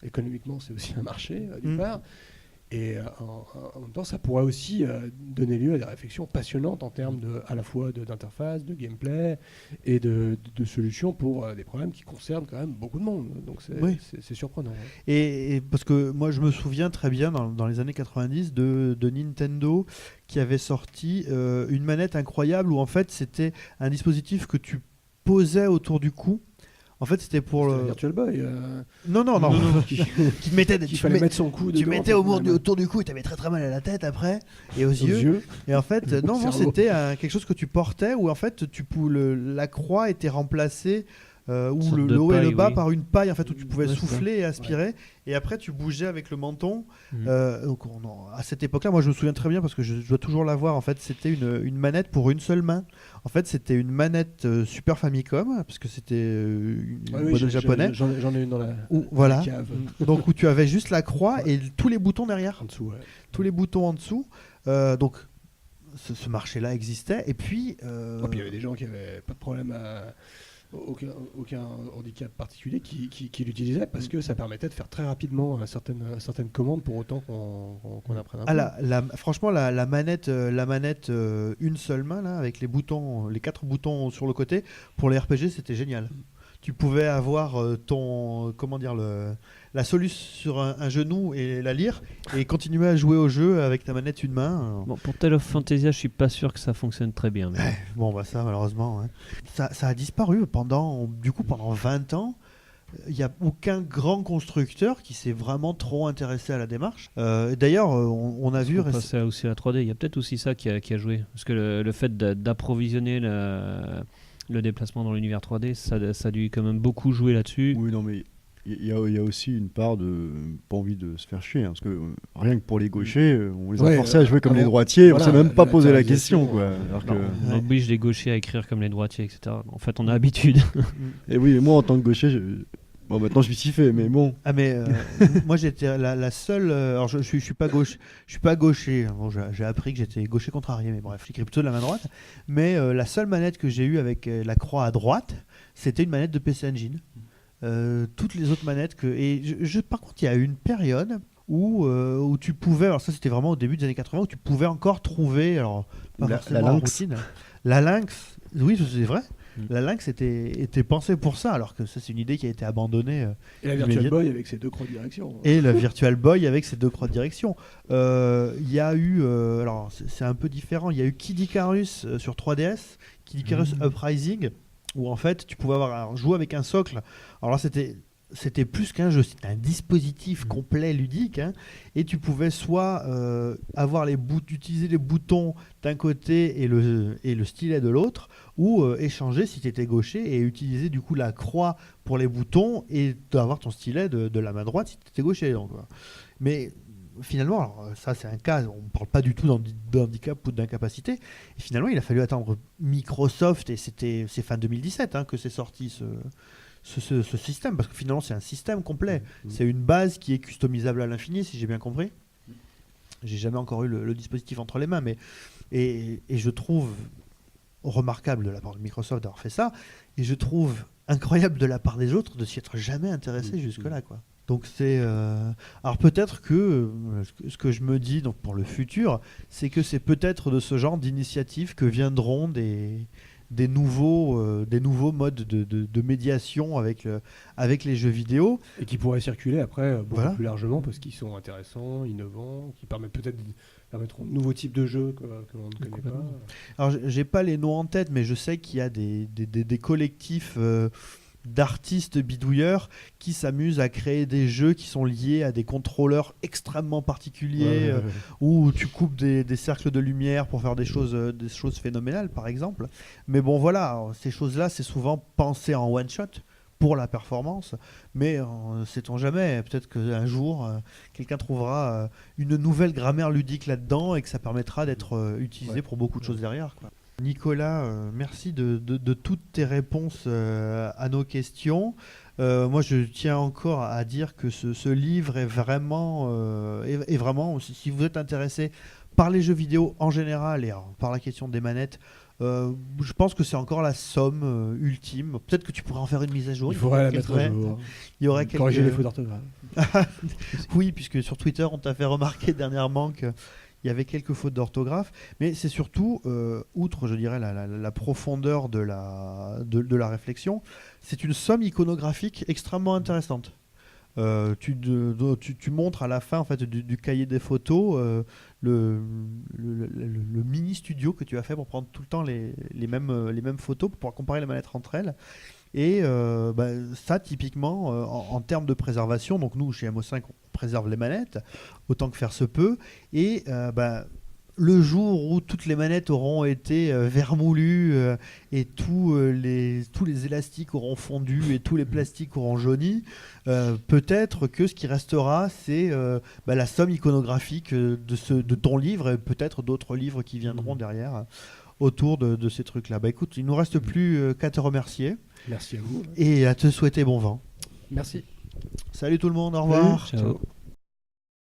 économiquement, c'est aussi un marché, d'une part. Et en même temps, ça pourrait aussi donner lieu à des réflexions passionnantes en termes à la fois d'interface, de gameplay et de solutions pour des problèmes qui concernent quand même beaucoup de monde. Donc c'est surprenant. Hein. Et parce que moi, je me souviens très bien dans les années 90 de Nintendo qui avait sorti une manette incroyable où en fait c'était un dispositif que tu posais autour du cou. En fait, c'était pour le Virtual Boy. Non. Qui mettait il fallait mettre son cou dedans. Tu mettais autour du cou et t'avais très très mal à la tête après et aux yeux. Et en fait, non, c'était quelque chose que tu portais où en fait la croix était remplacée ou le haut et le bas par une paille en fait où tu pouvais souffler et aspirer et après tu bougeais avec le menton. Donc à cette époque-là, moi je me souviens très bien parce que je dois toujours l'avoir. En fait, c'était une manette pour une seule main. En fait, c'était une manette Super Famicom parce que c'était une modèle japonais. J'en ai une dans la cave. Donc où tu avais juste la croix et tous les boutons derrière. En dessous, ouais. Tous les boutons en dessous. Donc ce marché-là existait et puis. Puis il y avait des gens qui n'avaient pas de problème aucun handicap particulier qui l'utilisait parce que ça permettait de faire très rapidement certaines commandes pour autant qu'on apprenne un peu. Franchement, la manette une seule main là, avec les 4 boutons sur le côté, pour les RPG, c'était génial. Tu pouvais avoir la soluce sur un genou et la lire et continuer à jouer au jeu avec ta manette une main. Bon, pour Tale of Fantasia, je suis pas sûr que ça fonctionne très bien. Mais... ça malheureusement, ouais. Ça a disparu pendant 20 ans. Il n'y a aucun grand constructeur qui s'est vraiment trop intéressé à la démarche. D'ailleurs, on a vu... passer aussi à la 3D. Il y a peut-être aussi ça qui a joué. Parce que le fait d'approvisionner le déplacement dans l'univers 3D, ça a dû quand même beaucoup jouer là-dessus. Oui, non, mais il y a aussi une part de pas envie de se faire chier, hein, parce que rien que pour les gauchers, on les a forcés à jouer comme les droitiers, on ne s'est même pas posé la question. Quoi. On oblige les gauchers à écrire comme les droitiers, etc. En fait, on a l'habitude. Et oui, moi en tant que gaucher, maintenant je m'y suis fait, mais bon. Moi j'étais la seule. Alors je suis pas gauche, je suis pas gaucher. Bon, j'ai appris que j'étais gaucher contrarié, mais bref, j'écris plutôt de la main droite. Mais la seule manette que j'ai eue avec la croix à droite, c'était une manette de PC Engine. Toutes les autres manettes par contre, il y a eu une période où tu pouvais. Alors ça, c'était vraiment au début des années 80 où tu pouvais encore trouver. Alors pas forcément la en Lynx. routine. La Lynx, oui, c'est vrai. La Lynx était pensée pour ça, alors que ça c'est une idée qui a été abandonnée. Et la Virtual Boy avec ses 2 croix de direction. Et la Virtual Boy avec ses 2 croix de direction. Il y a eu, alors c'est un peu différent, il y a eu Kid Icarus sur 3DS, Kid Icarus Uprising, où en fait tu pouvais jouer avec un socle. Alors là c'était plus qu'un jeu, c'était un dispositif complet ludique, hein, et tu pouvais soit utiliser les boutons d'un côté et le stylet de l'autre, ou échanger si tu étais gaucher et utiliser du coup la croix pour les boutons et avoir ton stylet de la main droite si tu étais gaucher. Donc, mais finalement, alors, ça c'est un cas, on ne parle pas du tout d'handicap ou d'incapacité, et finalement il a fallu attendre Microsoft, et c'est fin 2017 hein, que c'est sorti ce système, parce que finalement c'est un système complet, c'est une base qui est customisable à l'infini si j'ai bien compris. J'ai jamais encore eu le dispositif entre les mains, mais et je trouve remarquable de la part de Microsoft d'avoir fait ça, et je trouve incroyable de la part des autres de s'y être jamais intéressé jusque-là, quoi. Donc c'est alors peut-être que ce que je me dis donc pour le futur, c'est que c'est peut-être de ce genre d'initiatives que viendront des nouveaux modes de médiation avec les jeux vidéo. Et qui pourraient circuler après beaucoup plus largement parce qu'ils sont intéressants, innovants, qui permettront de nouveaux types de jeux que l'on ne connaît pas. Alors j'ai pas les noms en tête, mais je sais qu'il y a des collectifs d'artistes bidouilleurs qui s'amusent à créer des jeux qui sont liés à des contrôleurs extrêmement particuliers, où tu coupes des cercles de lumière pour faire des choses phénoménales par exemple. Mais bon voilà, ces choses-là c'est souvent pensé en one shot pour la performance, mais sait-on jamais, peut-être qu'un jour quelqu'un trouvera une nouvelle grammaire ludique là-dedans et que ça permettra d'être utilisé pour beaucoup de choses derrière, quoi. Nicolas, merci de toutes tes réponses à nos questions. Moi, je tiens encore à dire que ce livre est vraiment, si vous êtes intéressé par les jeux vidéo en général et par la question des manettes, je pense que c'est encore la somme ultime. Peut-être que tu pourrais en faire une mise à jour. Il faudrait la mettre à jour. Il y aurait corriger les fautes d'orthographe. Oui, puisque sur Twitter, on t'a fait remarquer dernièrement que il y avait quelques fautes d'orthographe, mais c'est surtout, outre, je dirais, la profondeur de la réflexion, c'est une somme iconographique extrêmement intéressante. Tu montres à la fin en fait, du cahier des photos le mini studio que tu as fait pour prendre tout le temps les mêmes photos pour pouvoir comparer les manettes entre elles. Et ça, typiquement, en termes de préservation, donc nous, chez MO5, on préserve les manettes, autant que faire se peut. Et le jour où toutes les manettes auront été vermoulues et tous les élastiques auront fondu et tous les plastiques auront jauni, peut-être que ce qui restera, c'est la somme iconographique de ton livre et peut-être d'autres livres qui viendront derrière autour de ces trucs-là. Écoute, il ne nous reste plus qu'à te remercier. Merci à vous. Et à te souhaiter bon vent. Merci. Salut tout le monde, au revoir. Ciao.